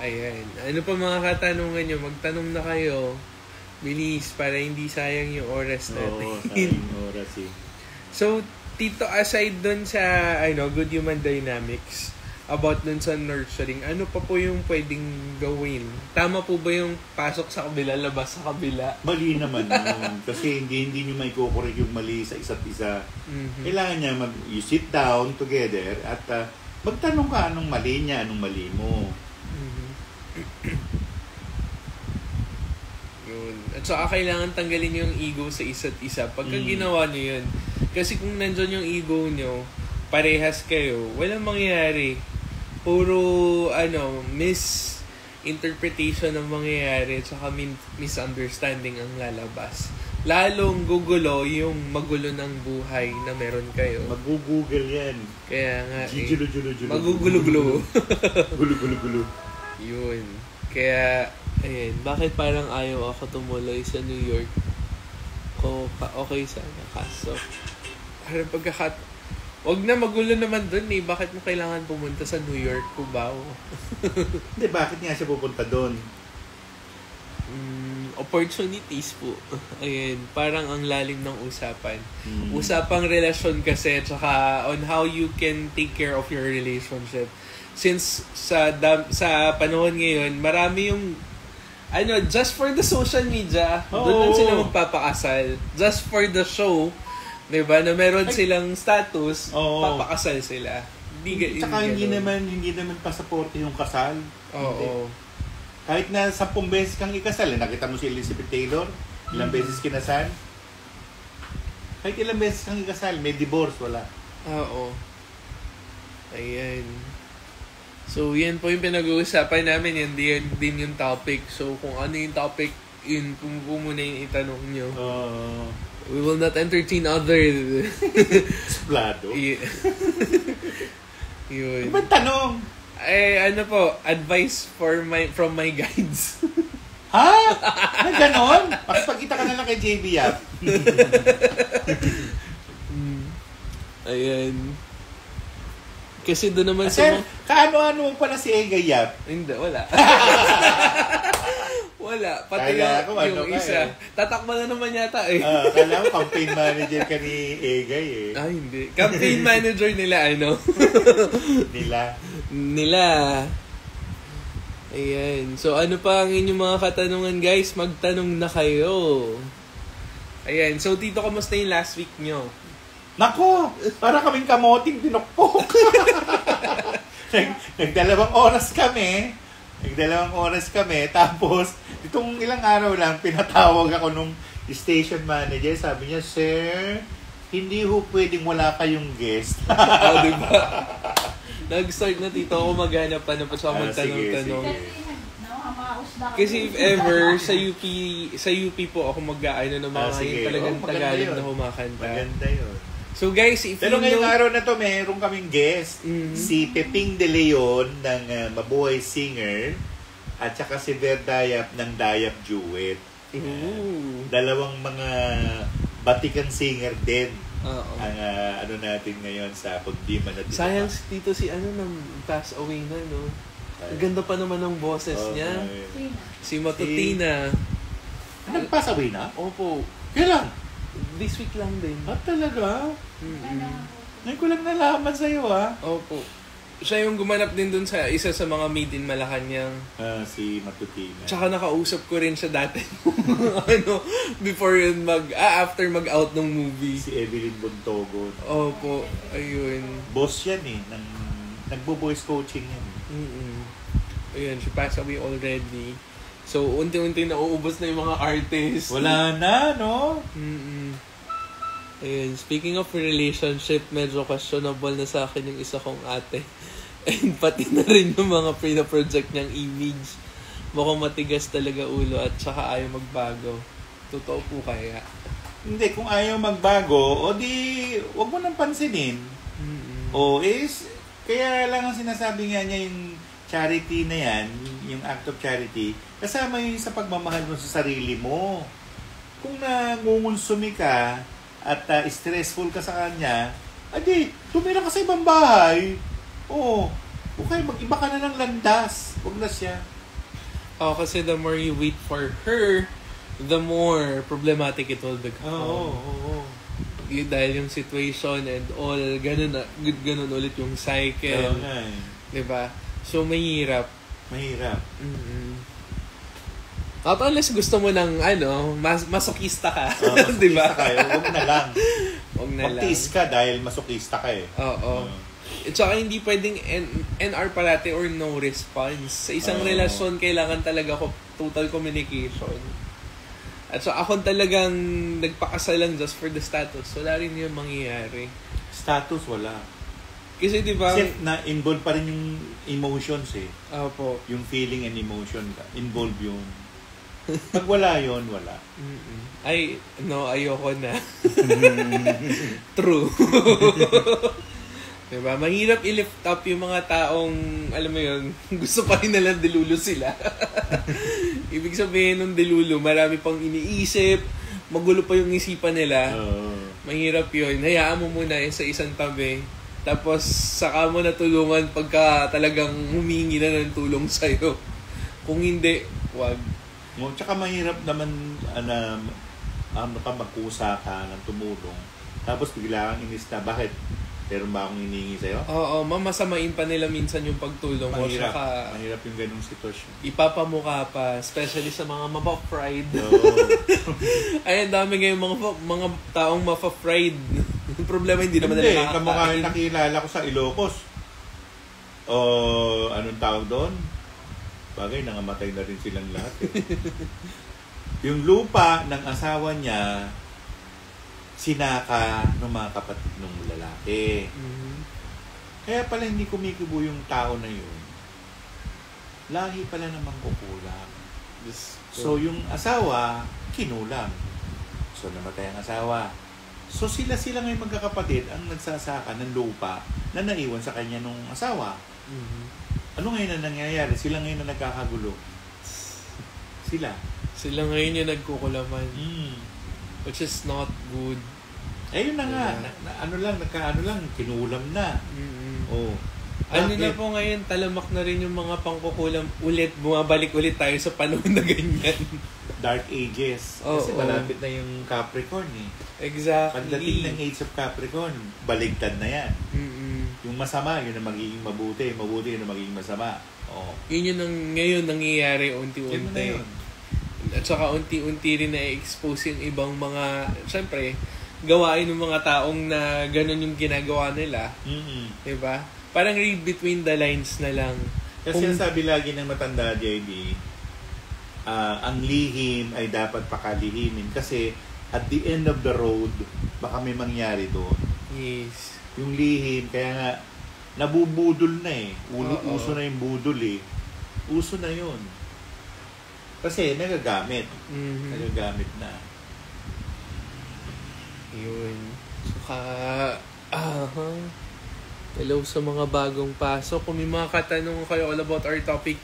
Ayan. Ano pa mga katanungan nyo? Magtanong na kayo. Bilis, para hindi sayang yung oras natin. Sayang yung oras So, Tito, aside dun sa Good Human Dynamics, about dun sa nurturing, ano pa po yung pwedeng gawin? Tama po ba yung pasok sa kabila, labas sa kabila? Mali naman yun. Kasi hindi nyo may kukorek yung mali sa isa't isa. Kailangan niya you sit down together at magtanong ka anong mali niya, anong mali mo. Yun. At saka kailangan tanggalin yung ego sa isa't isa. Pagka ginawa nyo yun, kasi kung nandun yung ego nyo, parehas kayo, walang mangyayari. Puro, misinterpretation ang mangyayari at saka misunderstanding ang lalabas. Lalong gugulo yung magulo ng buhay na meron kayo. Mag-google yan. Kaya nga Magugulo-gulo. Gulo-gulo-gulo. Yun. Kaya, ayun, bakit parang ayaw ako tumuloy sa New York? Okay sana. Kaso, parang wag na, magulo naman dun eh. Bakit mo kailangan pumunta sa New York, Cubao? Hindi, bakit nga siya pupunta doon? Opportunities po. Ayun, parang ang lalim ng usapan. Usapang relasyon kasi, tsaka on how you can take care of your relationship. Since sa panahon ngayon, marami yung just for the social media, doon lang sila magpapakasal. Just for the show, diba, na meron silang status, papakasal sila. Tsaka hindi naman pasaporte yung kasal. Oo. Kahit na 10 beses kang ikasal, nakita mo si Elizabeth Taylor, ilang beses kinasal. Kahit ilang beses kang ikasal, may divorce, wala. Oo. Ayan. So, yan po yung pinag-uusapan namin. Yan din yung topic. So, kung ano yung topic, yun po muna yung itanong nyo. We will not entertain other... Splado. Yun. Ano ba tanong? Advice from my guides. Ha? Na ganon? Pakipagkita ka na lang kay JB Yap. Ayan. Kasi doon naman Sir, kaano-ano mo pala si Egay Yap? Hindi, wala. Wala. Pati Kala ko, yung isa. Tatakbo na naman yata eh. Kala ko campaign manager ka ni Egay eh. Hindi. Campaign manager nila, Nila. Ayan. So, ano pa ang inyong mga katanungan, guys? Magtanong na kayo. Ayan. So, Tito, kamusta yung last week nyo? Nako! Para kaming kamoting dinukpok. Nagdalawang oras kami. Tapos, itong ilang araw lang, pinatawag ako nung station manager. Sabi niya, Sir, hindi ho pwedeng wala kayong guest. Diba? Nag-start na Tito ako maghanap pa na pa siya magtanong-tanong. Kasi if ever sa UP po ako mag-aano ng mga talagang Tagalog na kumakanta. Maganda yun. So guys, if pero you ngayong araw na to, meron kaming guest. Si Peping De Leon ng Mabuhay Singer at saka si Ver Dayap ng Dayap Duet. Dalawang mga batikang singer din. Ang natin ngayon sa Pagdima na sayang dito si nang pass away na, no? Ang ganda pa naman ng boses niya. Si Matutina. Nag-pass away na? Opo. Kailan? This week lang din. Talaga? Ngayon ko lang nalaman sa'yo, Opo. Siya yung gumanap din dun sa isa sa mga made in Malacanang. Si Matutina. Tsaka nakausap ko rin siya dati. Before yun after mag-out ng movie. Si Evelyn Bontogo. Opo. Ayun. Boss yan eh. Nagbo-voice coaching yan. Ayun, she passed away already. So, unti-unti nauubos na yung mga artists. Wala na, no? Ayun, speaking of relationship, medyo questionable na sa akin yung isa kong ate. And pati na rin yung mga pina-project niyang image. Mukhang matigas talaga ulo at saka ayaw magbago. Totoo po kaya? Hindi, kung ayaw magbago, o di, wag mo nang pansinin. Kaya lang ang sinasabi nga niya yung charity na yan, yung act of charity, kasama yun sa pagmamahal mo sa sarili mo. Kung nangungonsumi ka at stressful ka sa kanya, adi, tumira ka sa ibang bahay. Okay, mag-iba ka na ng landas. Huwag na siya. Kasi the more you wait for her, the more problematic it will become. Dahil yung situation and all, ganun ulit yung cycle. Diba? So, mahirap. At unless gusto mo ng, masokista ka. Diba? Huwag na lang. Magtiis ka dahil masokista ka eh. Oo. At saka hindi pwedeng NR parati or no response. Sa isang relasyon, kailangan talaga total communication. At so, ako talagang nagpakasal lang just for the status. Wala rin yung mangyayari. Status, wala. Kasi di ba? Kasi na-involve pa rin yung emotions eh. Opo. Yung feeling and emotion ka. Involve yun. Pag wala yun, wala. Ay, no, ayoko na. True. Diba? Mahirap i-lift up yung mga taong, alam mo yun, gusto pa rin nalang dilulo sila. Ibig sabihin ng dilulo, marami pang iniisip, magulo pa yung isipan nila. Mahirap yun. Hayaan mo muna sa isang tabi. Tapos, saka mo natulungan pagka talagang humingi na ng tulong sa'yo. Kung hindi, wag. Tsaka mahirap naman magkusa ka ng tumulong. Tapos bigla kang inis na, bakit? Meron ba akong hinihingi sa'yo? Oo, masamain pa nila minsan yung pagtulong mo. Mahirap. Saka, Mahirap yung ganung sitwasyon. ipapamukha pa, especially sa mga mapa-fried. Ay, ang dami ngayon mga taong mapa-fried. Yung problema, hindi naman nila nakakain. Kamukha yung nakilala ko sa Ilocos. Anong tawag doon? Bagay, nangamatay na rin silang lahat eh. Yung lupa ng asawa niya, sinaka ng mga kapatid ng lalaki. Kaya pala hindi kumikibo yung tao na yun. Lahi pala namang kukulang. So yung asawa, kinulang. So namatay ang asawa. So sila ngayon magkakapatid ang nagsasaka ng lupa na naiwan sa kanya nung asawa. Ano ngayon na nangyayari? Sila ngayon na nagkakagulo. Sila ngayon yung nagkukulaman. Which is not good. Yun na nga. Nagkaano lang, kinulam na. Ano na po ngayon, talamak na rin yung mga pangkukulam ulit. Bumabalik ulit tayo sa panahon na ganyan. Dark Ages. Kasi malapit na yung Capricorn eh. Exactly. Pagdating ng Age of Capricorn, baligtad na yan. Yung masama, yun ang magiging mabuti. Mabuti, yun ang magiging masama. Yun yung ngayon nangyayari unti-unti. At saka unti-unti rin na-expose yung ibang mga, syempre, gawain ng mga taong na ganun yung ginagawa nila. Diba? Parang read between the lines na lang. Kasi sabi lagi ng matanda, JD, ang lihim ay dapat pakalihimin. Kasi at the end of the road, baka may mangyari doon. Yes. Yung lihim, kaya nga, nabubudol na eh. Uso na yung budol eh. Uso na yun. Kasi nagagamit. Nagagamit na. Yun. Saka, hello sa mga bagong pasok. Kung may mga katanungan kayo all about our topic,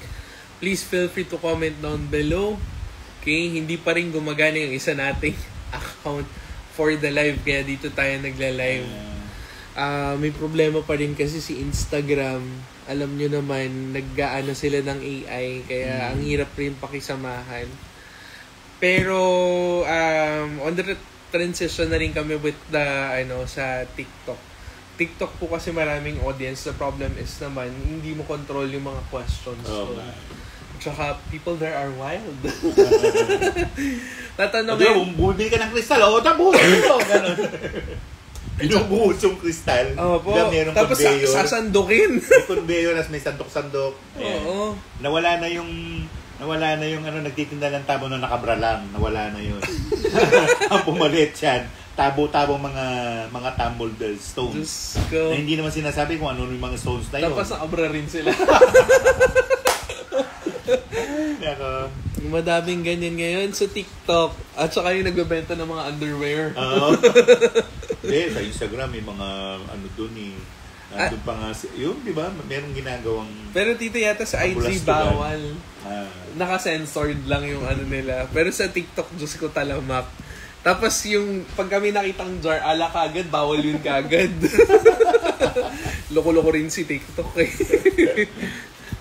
please feel free to comment down below. Okay? Hindi pa rin gumagana yung isa nating account for the live. Kaya dito tayo nagla-live. May problema pa rin kasi si Instagram. Alam nyo naman, nag-aano sila ng AI. Kaya ang hirap rin pakisamahan. Pero, on the transition na rin kami with the, sa TikTok. TikTok po kasi maraming audience. The problem is naman, hindi mo control yung mga questions. Tsaka, people there are wild. Tatanungin. Bumili ka ng kristal. Tabuhin ito. Ganon. Binubuhos yung kristal. Tapos sasandukin. May conveyor, may sandok-sandok. Oo. Nawala na yung nagtitinda ng tabo na nakabra lang. Nawala na yun. Ang pumalit yan. Tabo-tabong mga tumbled stones. Na hindi naman sinasabi kung ano yung mga stones na yun. Tapos nakabra rin sila. Madaming ganyan ngayon sa TikTok. At saka yung nagbebenta ng mga underwear. Sa Instagram may mga doon eh. Doon pa nga, yun, di ba? Merong ginagawang... Pero tito yata sa IG bawal. Naka-censored lang yung nila. Pero sa TikTok, Diyos ko talamak. Tapos yung, pag kami nakitang jar, ala kagad, bawal yun kagad. Loko-loko rin si TikTok eh.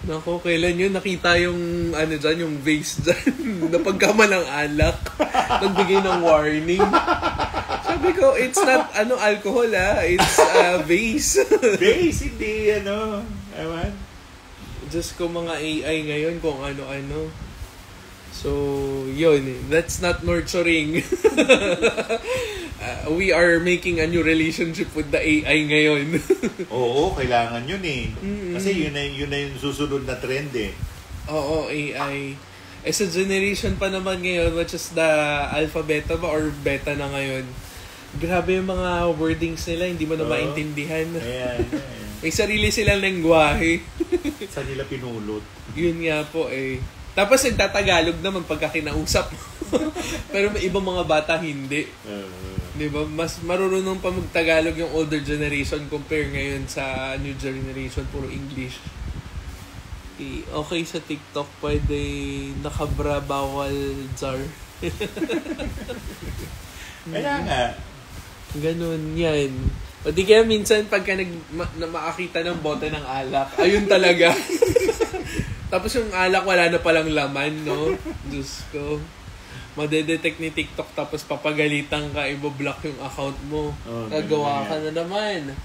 Nako, kailan yun nakita yung dyan, yung vase dyan, na pagkamalang alak, nagbigay ng warning. Sabi ko, it's not alcohol it's vase. Vase, hindi ewan. Diyos ko, mga AI ngayon kung ano-ano. So, yun, that's not nurturing. We are making a new relationship with the AI ngayon. Oo, kailangan yun eh. Kasi yun na yung susunod na trend eh. Oo, AI. Sa generation pa naman ngayon, which is the alpha beta ba or beta na ngayon, grabe yung mga wordings nila, hindi mo na maintindihan. Ayan. May sarili silang lengguwahe. Sa nila pinulot. Yun nga po eh. Tapos nagtatagalog naman pagka kinausap. Pero may ibang mga bata hindi. Di ba? Mas marunong pa magtagalog yung older generation compare ngayon sa new generation. Puro English. Okay, sa TikTok pwede nakabra bawal jar. Kaya nga. Ganun yan. O di kaya minsan pagka makakita ng bote ng alak, ayun talaga. Tapos yung alak wala na palang laman, no? Diyos ko. Madedetect ni TikTok tapos papagalitan ka, iboblock yung account mo. Gagawa ka na naman.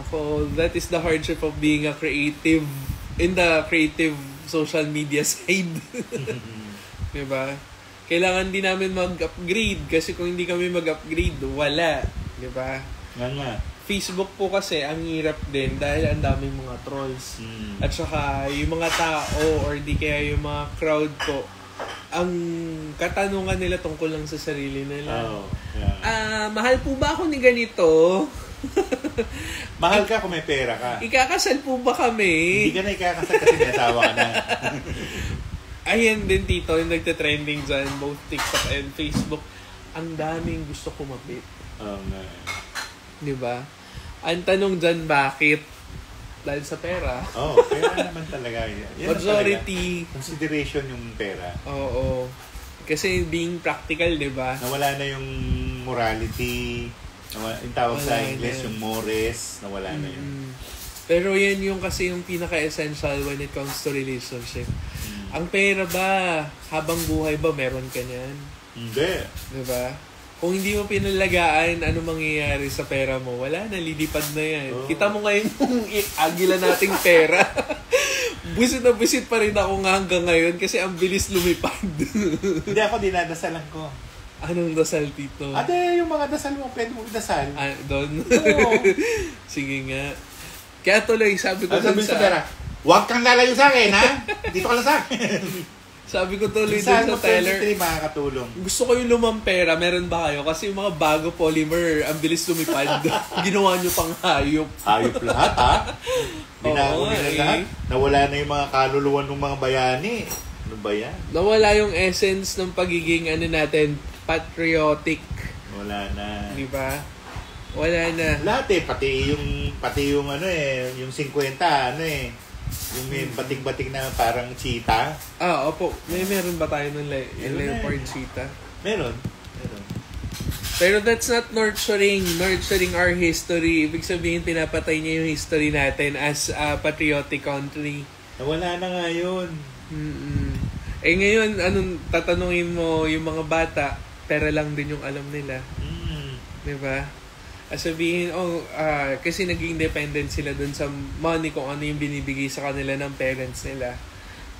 Ako, that is the hardship of being a creative in the creative social media side. Diba? Kailangan din namin mag-upgrade kasi kung hindi kami mag-upgrade, wala. Diba? Nga. Facebook po kasi ang hirap din dahil ang daming mga trolls. At saka yung mga tao or di kaya yung mga crowd po, ang katanungan nila tungkol lang sa sarili nila. Mahal po ba ako ni ganito? Mahal ka kung may pera ka. Ikakasal po ba kami? Hindi ka na ikakasal kasi may asawa ka na. Ayan din tito, yung nagte-trending dyan, both TikTok and Facebook. Ang daming gusto kumapit. Nga. Diba? Ang tanong dyan, bakit? Dahil sa pera. Pera naman talaga. Yan majority. Talaga. Consideration yung pera. Oo. Kasi being practical, diba? Nawala na yung morality. Yung tawag sa English, yung mores. Nawala na yun. Pero yan yung kasi yung pinaka-essential when it comes to relationship. Ang pera ba, habang buhay ba, meron ka niyan? Hindi. Diba? Kung hindi mo pinalagaan, ano mangyayari sa pera mo? Wala na, lilipad na yan. Kita mo ngayon yung agila nating pera. Busit na busit pa rin ako nga hanggang ngayon kasi ang bilis lumipad. Hindi ako, dinadasalan ko. Anong dasal, tito? Ate, yung mga dasal mo, pwede mo dasal. Doon? Oo. Sige nga. Kaya tuloy, sabi ko sabi sa pera, huwag kang lalayo sa akin, ha? Dito ka lang sa akin. Sabi ko tuloy dun sa Tyler. Makakatulong. Gusto ko yung lumang pera, meron ba kayo? Kasi yung mga bago polymer, ang bilis lumipad. Ginawa nyo pang hayop. Hayop lahat, ha? Binago nila lahat. Nawala na yung mga kaluluwan ng mga bayani. Ano ba yan? Nawala yung essence ng pagiging natin, patriotic. Wala na. Di ba? Wala na. Lahat pati yung yung 50, yung may batik-batik na parang cheetah. Opo. Meron ba tayo ng leopard cheetah? Meron. Pero that's not nurturing our history. Ibig sabihin, pinapatay niya yung history natin as a patriotic country. Nawala na nga yun. Ngayon, anong tatanungin mo yung mga bata, pera lang din yung alam nila. Diba? Sabihin, kasi naging dependent sila dun sa money kung ano yung binibigay sa kanila ng parents nila.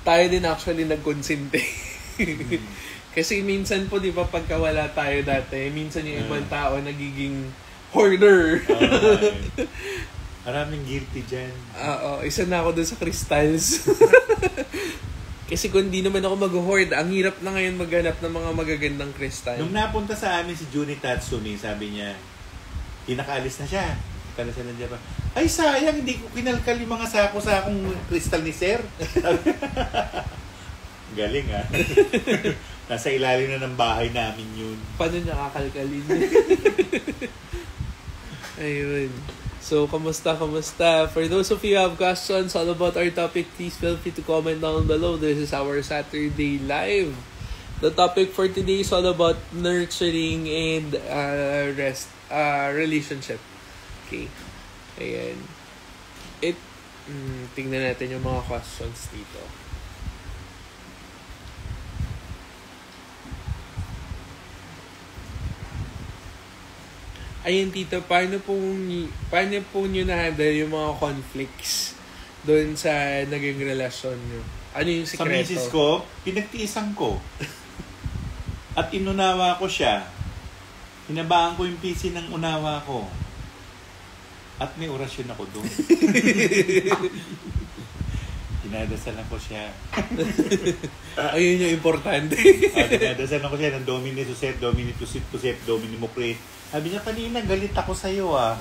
Tayo din actually nagkonsinte. Kasi minsan po, di ba, pagka wala tayo dati, minsan yung ibang tao nagiging hoarder. Maraming guilty dyan. Isa na ako dun sa crystals. Kasi kung di naman ako mag-hoard, ang hirap na ngayon maghanap ng mga magagandang crystal. Nung napunta sa amin si Juni Tatsumi, sabi niya, pinakaalis na siya. Kala siya nandiyan pa. Ay, sayang, hindi ko kinalkal yung mga sako-sakong kristal ni Sir. Galing, ha? Nasa ilalim na ng bahay namin yun. Paano niya kakalkalin? Ayun. So, kamusta? For those of you who have questions all about our topic, please feel free to comment down below. This is our Saturday Live. The topic for today is all about nurturing and relationship. Okay. Ayan. Tingnan natin yung mga questions dito. Ayun, tito, paano po nyo na-handle yung mga conflicts doon sa naging relasyon nyo? Ano yung sikreto? Sa misis ko, pinagtiisan ko. At inunawa ko siya. Hinabaan ko yung PC ng unawa ko. At may orasyon ako doon. Dinadasalan ko siya. Ayun yung importante. Dinadasalan ko siya ng Domini Suset, Domini Tusit Tuset, Domini Mukre. Sabi niya, kanina galit ako sa'yo ah.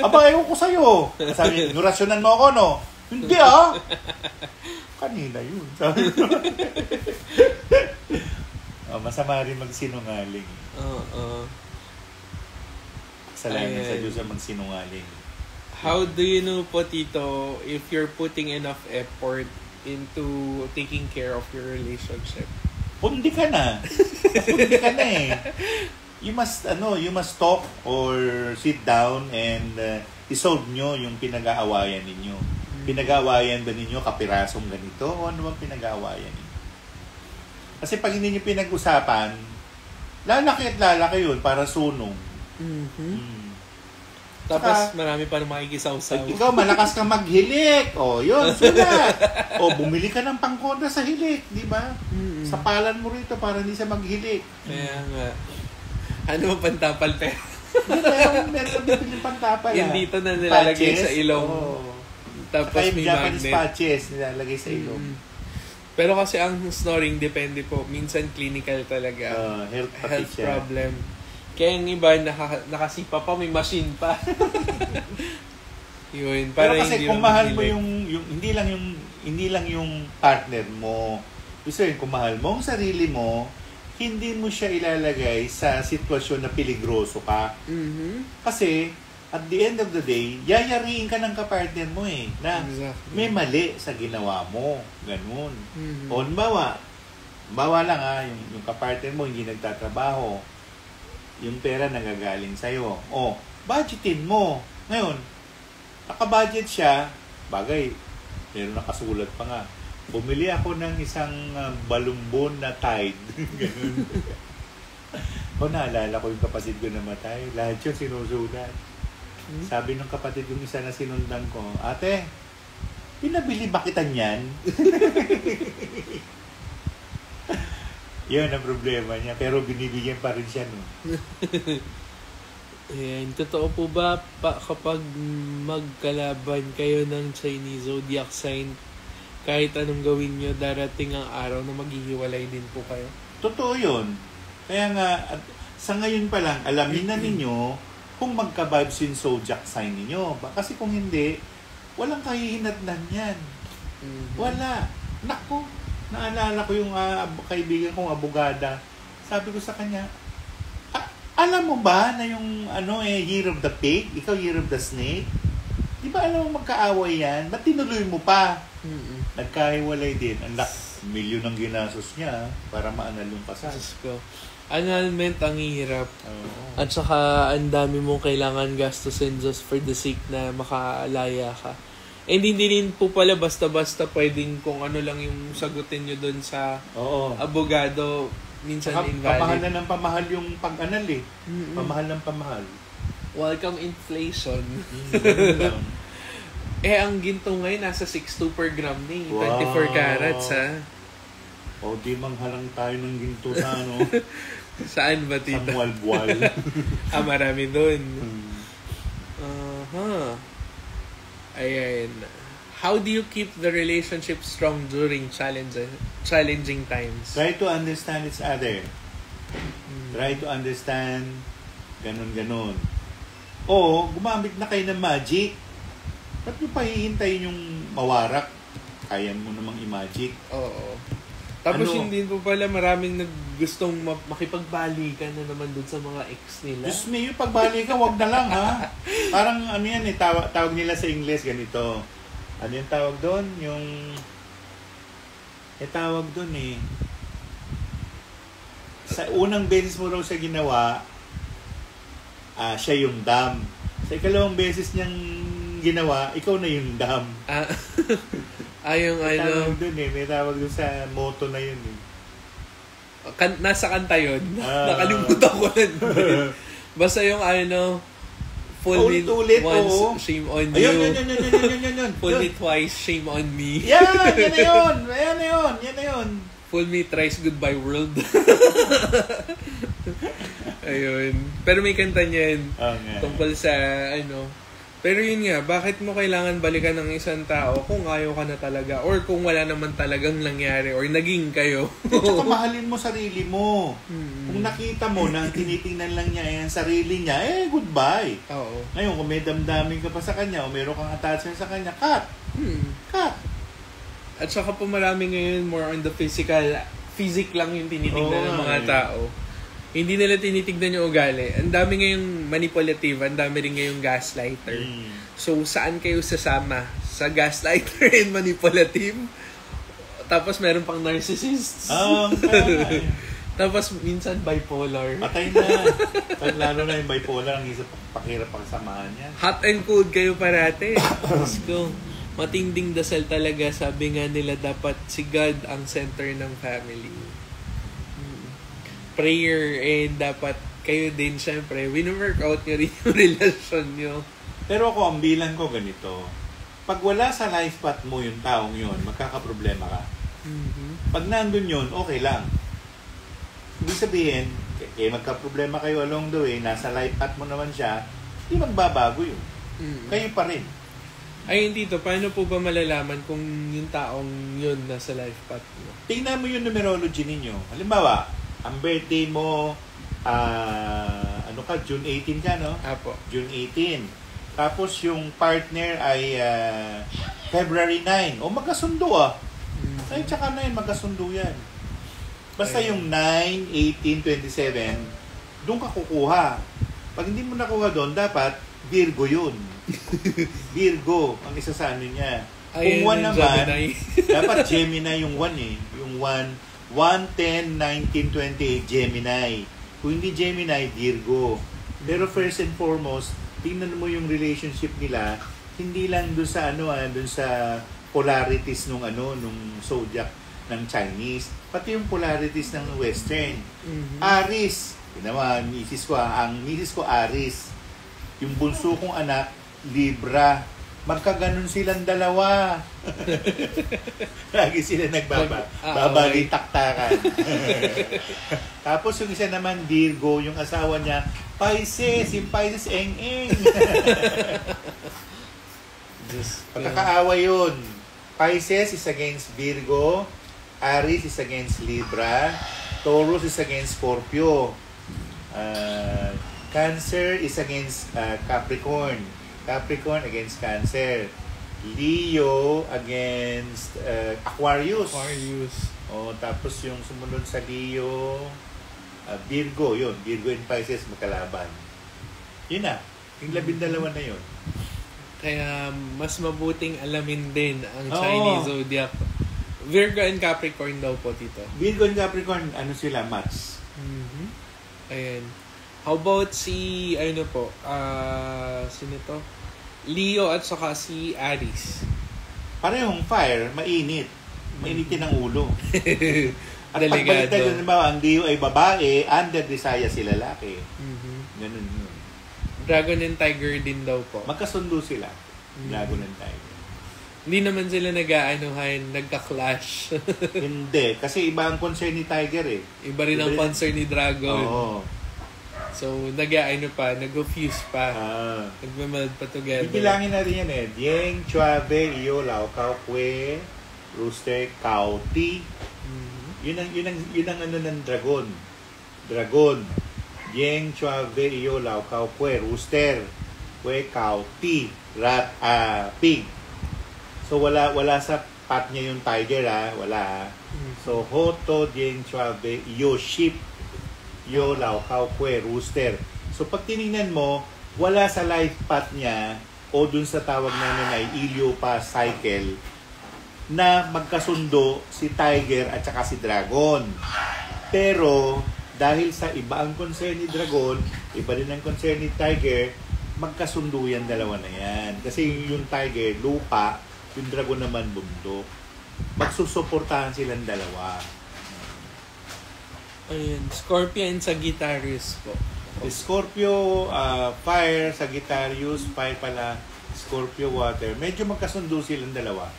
Aba, ayaw ko sa'yo. Sabi niya, nurasyonan mo ako, no? Hindi ah. Kanina yun. Sabi masama rin magsinungaling. Kasalanan sa Diyos ang magsinungaling. How do you know po, Tito, if you're putting enough effort into taking care of your relationship? Pundi ka na. Pundi ka na eh. You must talk or sit down and isolve nyo yung pinag-aawayan ninyo. Pinag-aawayan ba ninyo kapirasong ganito? O ano bang pinag-aawayan ninyo? Kasi pag hindi nyo pinag-usapan, lalaki at lalaki yun para sunog. Tapos marami pa na makikisaw-saw. Ikaw, malakas kang maghilik. O, yun, sulat. O, bumili ka ng pangkontra sa hilik, di ba? Sapalan mo rito para hindi siya maghilik. Kaya nga. Ano ba pantapal pero? Meron ka bibili pantapal. Yung dito na nilalagay patches, sa ilong. Tapos may Japanese magnet. patches nilalagay sa ilong. Pero kasi ang snoring depende po. Minsan clinical talaga. Health problem. Kaya yung iba, nakasipa pa, may machine pa. Yun, para pero kasi hindi kung mahal mo yung hindi lang yung partner mo. Gusto yun, kung mahal mo ang sarili mo, hindi mo siya ilalagay sa sitwasyon na peligroso ka. Kasi, at the end of the day, yayariin ka ng kapartner mo eh. Na may mali sa ginawa mo. Ganun. O, bawa lang yung kapartner mo hindi nagtatrabaho. Yung pera nagagaling sa'yo. O, budgetin mo. Ngayon, naka-budget siya, bagay, meron nakasulat pa nga. Bumili ako ng isang balumbon na Tide. Ganun. O, naalala ko yung kapatid ko namatay. Lahat yun sinusulat. Sabi ng kapatid yung isa na sinundan ko, ate, pinabili ba kita niyan? Yun ang problema niya. Pero binibigyan pa rin siya, no? Ayan. Totoo po ba kapag magkalaban kayo ng Chinese zodiac sign, kahit anong gawin nyo, darating ang araw na maghihiwalay din po kayo? Totoo yun. Kaya nga, sa ngayon pa lang, alamin na ninyo kung magka-vibes yung zodiac sign ninyo. Kasi kung hindi, walang kahihinatnan yan. Wala. Naku, naalala ko yung kaibigan kong abogada. Sabi ko sa kanya, alam mo ba na yung year of the pig, ikaw year of the snake? Di ba alam mo magkaaway yan? Ba't tinuloy mo pa? Nagkahiwalay din. Ang milyon ang ginastos niya para maanal yung kasal. Annulment ang hirap. At saka ang dami mong kailangan gastusin just for the sake na makaalaya ka. And hindi rin po pala basta-basta pwedeng kung ano lang yung sagutin nyo doon sa abogado. Minsan invalid. Pamahal na ng pamahal yung pag-anal eh. Pamahal ng pamahal. Welcome inflation. Ang ginto ngayon nasa 6.2 per gram na eh. 24 carats ha. O di manghalang tayo ng ginto sa Saan ba, tita? Sa buwal-buwal. Marami doon. Ayan. How do you keep the relationship strong during challenging times? Try to understand each other. Try to understand ganun-ganun. O, gumamit na kayo ng magic. Ba't nyo pa hihintayin yung mawarak? Kaya mo namang i-magic. Oo. Tapos hindi po pala maraming gustong makipagbalikan na naman dun sa mga ex nila. Diyos me, yung pagbalikan, wag na lang ha. Parang yan eh, tawag nila sa English ganito. Ano yung tawag doon? Tawag doon eh. Sa unang beses mo raw siya ginawa, siya yung dam. Sa ikalawang beses niyang ginawa, ikaw na yung dam. Yung tawag doon eh. May tawag doon sa motto na yun eh. Nasa kanta yun. Nakalimutan ko na. Basta yung full me once, shame on you. Ayun. Full me twice, shame on me. Yan na yun. Full me thrice, goodbye world. Ayun. Pero may kanta niyan. Okay. Tungkol sa, Pero yun nga, bakit mo kailangan balikan ng isang tao kung ayaw ka na talaga or kung wala naman talagang nangyari or naging kayo? Tsaka mahalin mo sarili mo. Kung nakita mo na tinitingnan lang niya ay ang sarili niya, goodbye. Oo. Ngayon, kung may damdamin ka pa sa kanya o meron kang attachment sa kanya, cut. Cut. At saka po marami ngayon more on the physic lang yung tinitingnan ng mga tao. Hindi nila tinitignan yung ugali. Ang dami ngayong manipulative, ang dami rin ngayong gaslighter. So, saan kayo sasama? Sa gaslighter and manipulative? Tapos meron pang narcissists. Tapos minsan bipolar. Patay na. Lalo na yung bipolar, ang isa pakirap ang samahan niya. Hot and cold kayo parate. Let's go. Matinding dasal talaga. Sabi nga nila dapat si God ang center ng family. Prayer and dapat kayo din syempre wino-workout nyo rin yung relasyon nyo. Pero ako, ang bilang ko ganito. Pag wala sa life path mo yung taong yun, magkakaproblema ka. Pag nandun yun, okay lang. Ibig sabihin, magkaproblema kayo along the way, nasa life path mo naman siya, hindi magbabago yun. Kayo pa rin. Ayun dito, paano po ba malalaman kung yung taong yun nasa life path mo? Tingnan mo yung numerology ninyo. Halimbawa, ang birthday mo, June 18 ka, no? Apo. June 18. Tapos yung partner ay February 9. O magkasundo Ay, tsaka 9, magkasundo yan. Basta yung 9, 18, 27, doon ka kukuha. Pag hindi mo nakuha doon, dapat Virgo yun. Virgo, ang isa sa ano niya. Kung 1 naman, dapat Gemini yung 1 Yung 1, 10, 19, 28, Gemini. Kung hindi Gemini, Virgo. Pero first and foremost, tingnan mo yung relationship nila, hindi lang doon sa doon sa polarities nung zodiac ng Chinese, pati yung polarities ng Western. Aries, naman, ang misis ko Aries. Yung bunso kong anak, Libra. Magkaganon silang dalawa. Lagi sila nagbabalitaktakan. Tapos yung isa naman, Virgo, yung asawa niya, Pisces, yung Pisces, eng-eng. Pagkakaawa yun. Pisces is against Virgo, Aries is against Libra, Taurus is against Scorpio, Cancer is against Capricorn, Capricorn against Cancer, Leo against Aquarius. Tapos yung sumunod sa Leo, Virgo, yun. Virgo and Pisces magkalaban. Yun na. Yung 12 na yun. Kaya mas mabuting alamin din ang Chinese zodiac. Virgo and Capricorn daw po, Tito. Virgo and Capricorn, sila, match. Ayan. How about sino to? Leo at saka si Aries. Parehong fire, mainit. Mainitin ang ulo. At pagbalik tayo, ang Leo ay babae, under desire si lalaki. Ganun yun. Dragon and Tiger din daw po. Magkasundo sila. Dragon and Tiger. Hindi naman sila nagka-clash. Hindi. Kasi iba ang concern ni Tiger Iba rin ang concern ni Dragon. Oo. So, nag-fuse pa. Nagmameld pa together. Bibilangin na rin yan Dieng, Chuabe, Iyo, Lao, Kao, Kwe, Rooster, Kao, Ti. Yun ang ng dragon. Dragon. Dieng, Chuabe, Iyo, Lao, Kao, Kwe, Rooster, Kwe, Kao, Ti, Rat, Pig. So, wala sa pat niya yung tiger, wala. So, Hoto, Dieng, Chuabe, Iyo, Sheep, Yo, Lao, Kao, Kwe, Rooster. So, pag tinignan mo, wala sa life path niya o dun sa tawag namin ay Iliopa cycle na magkasundo si Tiger at saka si Dragon. Pero, dahil sa iba ang concern ni Dragon, iba rin ang concern ni Tiger, magkasundo yan dalawa na yan. Kasi yung Tiger, lupa, yung Dragon naman bundok. Magsusuportahan silang dalawa. Ayun, Scorpio and Sagittarius po. Scorpio, fire, Sagittarius, fire pala, Scorpio, water. Medyo magkasundo silang dalawa.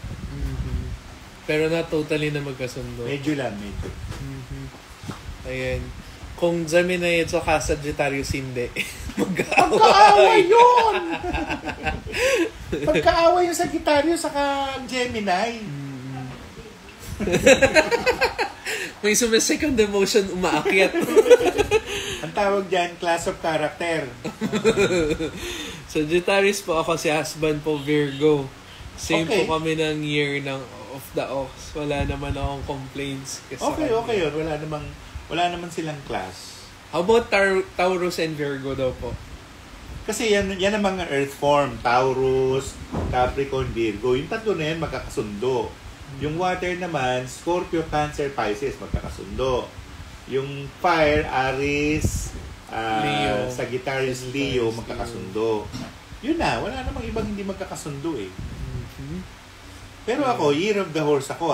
Pero not totally na magkasundo. Medyo lang, medyo. Ayan. Kung Gemini at saka Sagittarius hindi. Magkaaway yun! Pagkaaway yung Sagittarius saka Gemini. May second emotion umaakyat. Ang tawag dyan, class of character. Sagittarius po ako, si husband po Virgo. Same Okay. po kami ng year ng of the ox. Wala naman akong complaints. Okay yun. Wala naman silang class. How about Taurus and Virgo daw po? Kasi yan ang mga earth form. Taurus, Capricorn, Virgo. Yung tatlo na yan magkakasundo. Yung water naman, Scorpio, Cancer, Pisces, magkakasundo. Yung fire, Aries, Leo. Sagittarius, Leo, magkakasundo. Yun na, wala namang ibang hindi magkakasundo eh. Pero ako, Year of the Horse ako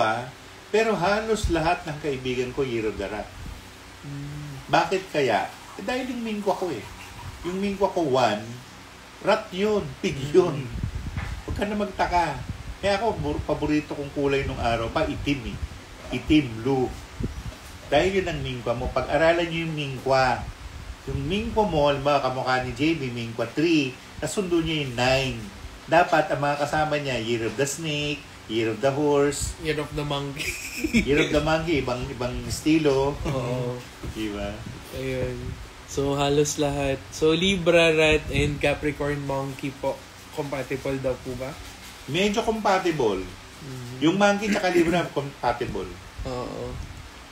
Pero halos lahat ng kaibigan ko, Year of the Rat. Bakit kaya? Dahil yung mingko ako eh. Yung mingko ako 1, rat yun, pig yun. Huwag ka na magtaka. Kaya ako, paborito kong kulay nung araw pa, itim eh. Itim, blue. Dahil yun ang mingkwa mo. Pag-aralan nyo yung mingkwa. Yung mingkwa mo, alam kamukha ni JB, mingkwa 3, nasundo niya yung 9. Dapat ang mga kasama niya, Year of the Snake, Year of the Horse, Year of the Monkey. Year of the Monkey, ibang estilo. Oo. Diba? Ayun. So, halos lahat. So, Libra, Rat, and Capricorn Monkey po. Compatible daw po ba? Medyo compatible. Yung Monkey tsaka Libra, compatible. Oo.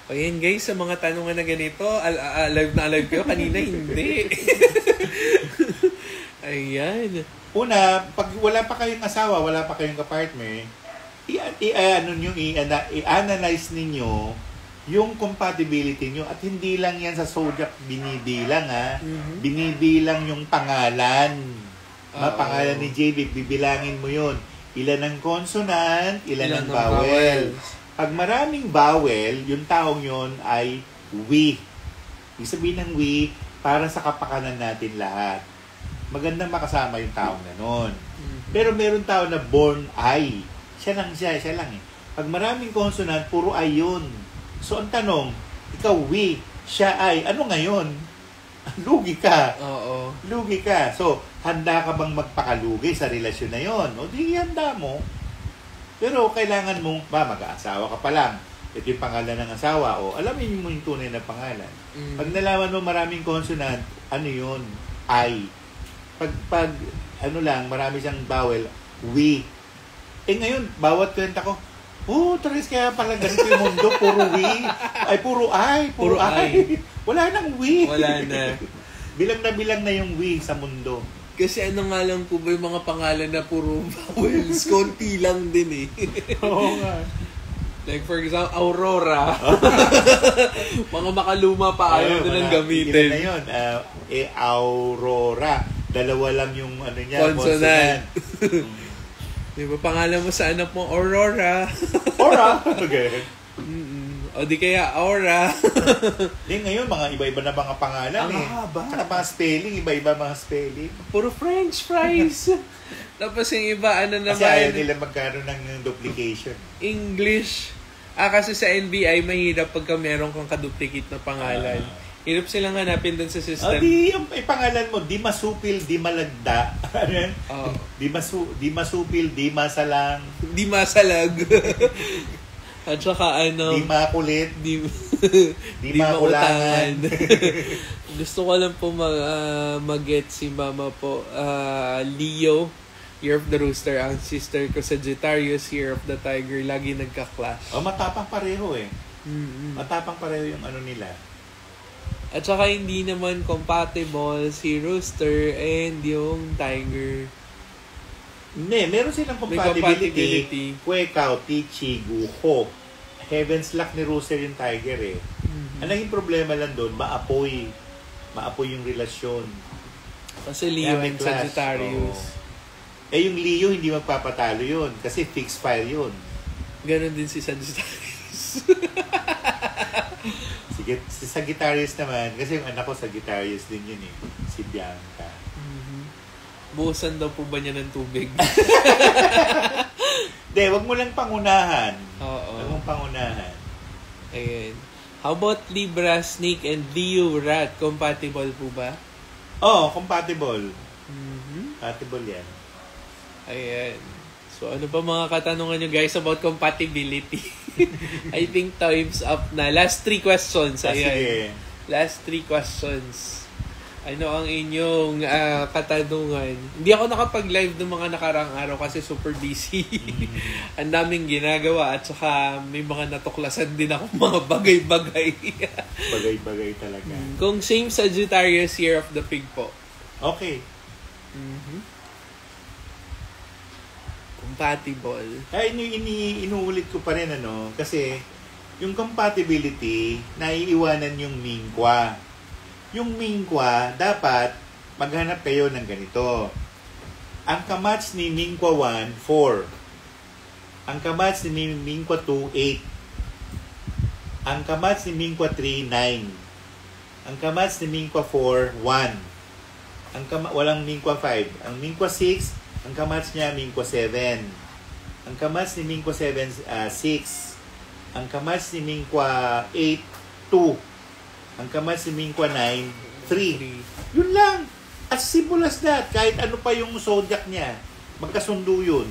Ayan guys, sa mga tanungan na ganito, alive na alive kayo. Kanina hindi. Ayan. Una, pag wala pa kayong asawa, wala pa kayong kapartner, i-analyze ninyo yung compatibility nyo. At hindi lang yan sa zodiac binibilang binibilang yung pangalan. Pangalan ni JB, bibilangin mo yun. Ilan ang consonant, ilan ang vowel. Pag maraming vowel, yung taong yun ay we. Ibig sabihin ng we, para sa kapakanan natin lahat. Magandang makasama yung taong ganon. Pero meron tao na born I. Siya lang eh. Pag maraming consonant, puro I yun. So ang tanong, ikaw we, siya I, ano ngayon? Lugi ka. Oo. Lugi ka. So, handa ka bang magpakalugi sa relasyon na yon? O di handa mo. Pero kailangan mong, mag-aasawa ka pa lang. Ito yung pangalan ng asawa. O alamin mo yung tunay na pangalan. Pag nalaman mo maraming consonant, ano yun? I. Pag marami siyang vowel, we. Ngayon, bawat kwenta ko, Tres, kaya pala ganito yung mundo, puro we. Ay, puro I. Puro I. Wala nang we. Wala na. Bilang na yung we sa mundo. Kasi ano nga lang po ba yung mga pangalan na puro vowels, konti lang din eh. Oo nga. Like for example, Aurora. Mga makaluma pa ayaw na lang gamitin. Ilan na yun? Aurora. Dalawa lang yung ano niya, consonant. Di ba pangalan mo sa anak mo, Aurora? Aura? Okay. O di kaya, Aura. Ngayon, mga iba-iba na mga pangalan Ang haba. Saka mga spelling, iba-iba mga spelling. Puro French fries. Tapos yung iba, ano naman? Kasi ayaw nila magkaroon ng duplication. English. Kasi sa NBI, mahirap pagka meron kang kaduplicate na pangalan. Hirap silang hanapin dun sa system. Yung pangalan mo, di masupil, di malagda. Ano yan? Di masupil, di masalang. Di masalag. At saka di makulit. Di makulangan. Gusto ko lang po mag-get si mama po. Leo, Year of the Rooster. Ang sister ko Sagittarius, Year of the Tiger. Lagi nagka-clash. Matapang pareho eh. Matapang pareho yung ano nila. At saka hindi naman compatible si Rooster and yung Tiger. Hindi, meron silang compatibility. Kwekaw, Tichi, Guho. Heaven's Luck ni Rooster yung Tiger eh. Ang naging problema lang doon, maapoy. Maapoy yung relasyon. Kasi Leo and Sagittarius. Yung Leo hindi magpapatalo yun. Kasi fixed fire yun. Ganon din si Sagittarius. Si Sagittarius naman, kasi yung anak ko Sagittarius din yun eh. Si Bianca. Buhusan daw po ba niya ng tubig? Wag mo lang pangunahan. Oo. Wag mong pangunahan. Ayan. How about Libra, Snake, and Leo, Rat? Compatible po ba? Oo, compatible. Mhm. Compatible yan. Ayan. So, ano pa mga katanungan nyo guys about compatibility? I think time's up na. Last 3 questions. Ayan. Sige. Last 3 questions. Ano ang inyong katanungan? Hindi ako nakapag-live ng mga nakarang araw kasi super busy. Ang daming ginagawa at saka may mga natuklasan din ako mga bagay-bagay. Bagay-bagay talaga. Kung same Sagittarius, Year of the Pig po. Okay. Mhm. Compatible. Kaya inuulit ko pa rin kasi yung compatibility, naiiwanan yung mingkwa. Yung mingkwa, dapat maghanap kayo ng ganito. Ang kamats ni mingkwa 1, 4. Ang kamats ni mingkwa 2, 8. Ang kamats ni mingkwa 3, 9. Ang kamats ni mingkwa 4, 1. Walang mingkwa 5. Ang mingkwa 6, ang kamats niya, mingkwa 7. Ang kamats ni mingkwa 7, 6. Ang kamats ni mingkwa 8, 2. Ang kamats ni mingkwa 9, 3. Yun lang. As simple as that. Kahit ano pa yung zodiac niya, magkasundo yun.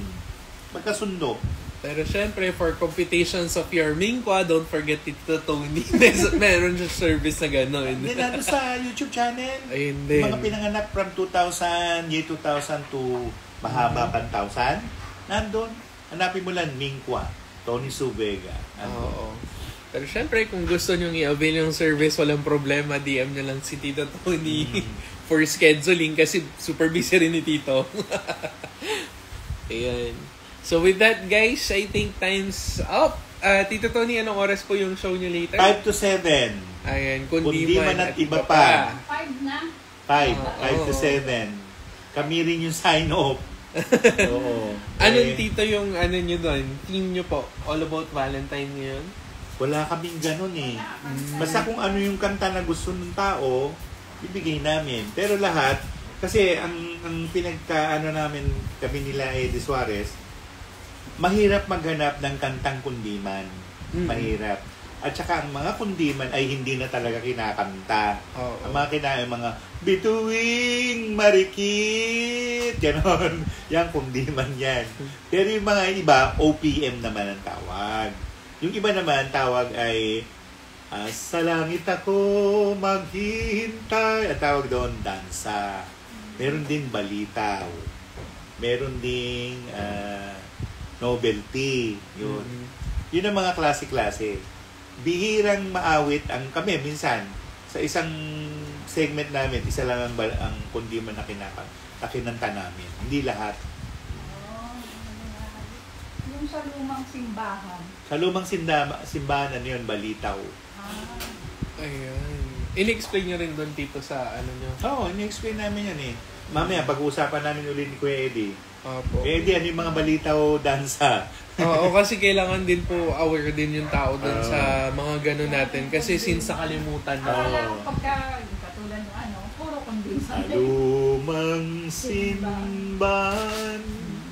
Magkasundo. Pero syempre, for computations of your Mingkwa, don't forget Tito Tony. Meron siya service na gano'n. Hindi na sa YouTube channel. Ayun din. Mga pinanganak from 2000, year 2000 to mahaba pang 1000. Nandun. Hanapin mo lang Mingkwa. Tony Subega. Oo. Pero syempre, kung gusto nyo i-avail yung service, walang problema. DM nyo lang si Tito Tony for scheduling kasi super busy rin ni Tito. Ayan. So with that, guys, I think time's up. Tito Tony, anong oras po yung show nyo later? 5 to 7. Ayan, Kundi man at iba pa. 5 na. 5 to 7. Kami rin yung sign off. Oo. Anong Tito yung ano nyo doon? Team nyo po? All About Valentine ngayon? Wala kaming ganun eh. Basta kung ano yung kanta na gusto ng tao, ibigay namin. Pero lahat, kasi ang pinagkaano namin kami nila Eddie Suarez, mahirap maghanap ng kantang kundiman. Mahirap. At saka ang mga kundiman ay hindi na talaga kinakanta. Ang mga kinakanta, mga bituing marikit, ganon. Yan, kundiman yan. Pero yung mga iba, OPM naman ang tawag. Yung iba naman, tawag ay sa langit ako maghihintay. At tawag doon, dansa. Meron din balitaw. Meron din novelty. Yun. Yun ang mga klase-klase. Bihirang maawit ang kami minsan sa isang segment namin, isa lang ang kundiman na kinanta namin. Hindi lahat. Yung sa lumang simbahan. Sa lumang simbahan, ano yun, balitaw. Ayan. In-explain nyo rin doon, Tito, sa ano nyo? Oo, ini-explain namin yan eh. Mamaya, pag-uusapan namin ulit ni Kuya Eddie. Opo. Eddie, ano yung mga balitaw dansa? Oo, kasi kailangan din po aware din yung tao doon sa mga gano'n natin. Kasi since nakalimutan na. Wala pagka, katulad ng ano, puro kondisa. Sa lumang simbahan.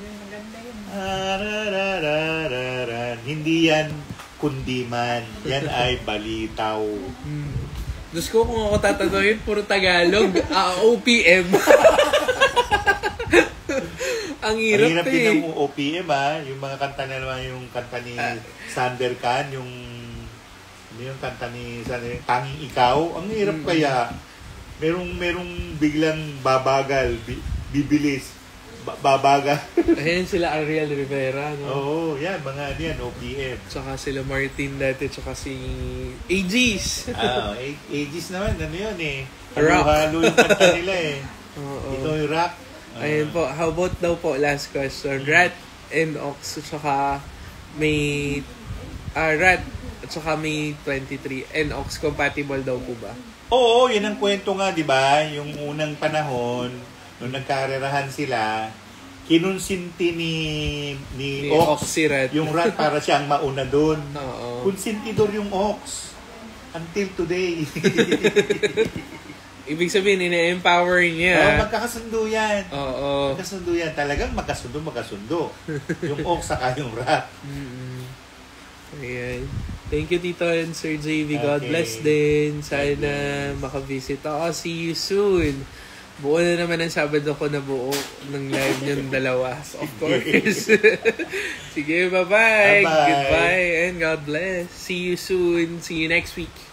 Maganda yun. Arararararan. Hindi yan kundiman. Yan ay balitaw. Diyos ko, kung ako tatanungin, puro Tagalog. OPM. Ang hirap din ng OPM yung mga kanta na naman, yung kanta ni Sander Khan, yung kanta ni Tanging Ikaw. Ang hirap kaya. Merong biglang babagal, bibilis, babagal. Ayan sila Ariel Rivera, no? Oo, yan, mga OPM. Tsaka sila Martin dati, tsaka si Aegis. Aegis naman, ano yun eh. Rock. Halo-halo yung kanta nila eh. Oo. Ito yung rock. Ayun po, how about daw po, last question, Rat and Ox, tsaka may Rat at saka may 23 and Ox compatible daw po ba? Oo, yun ang kwento nga, di ba? Yung unang panahon, nung nagkarerahan sila, kinunsinti ni Ox, si Rat. yung Rat para siyang mauna doon. Oo. Konsintidor yung Ox. Until today. Ibig sabihin, ina-empower niya. Magkakasundo yan. Oo. Magkasundo yan. Talagang magkasundo. Yung Ox saka yung Rat. Ayan. Thank you, Tito and Sir JV. God Okay. bless din. Sana makavisit ako. See you soon. Buo na naman ang Sabado ko na buo ng live niyong dalawa. Of course. Sige, bye-bye. Bye-bye. Goodbye and God bless. See you soon. See you next week.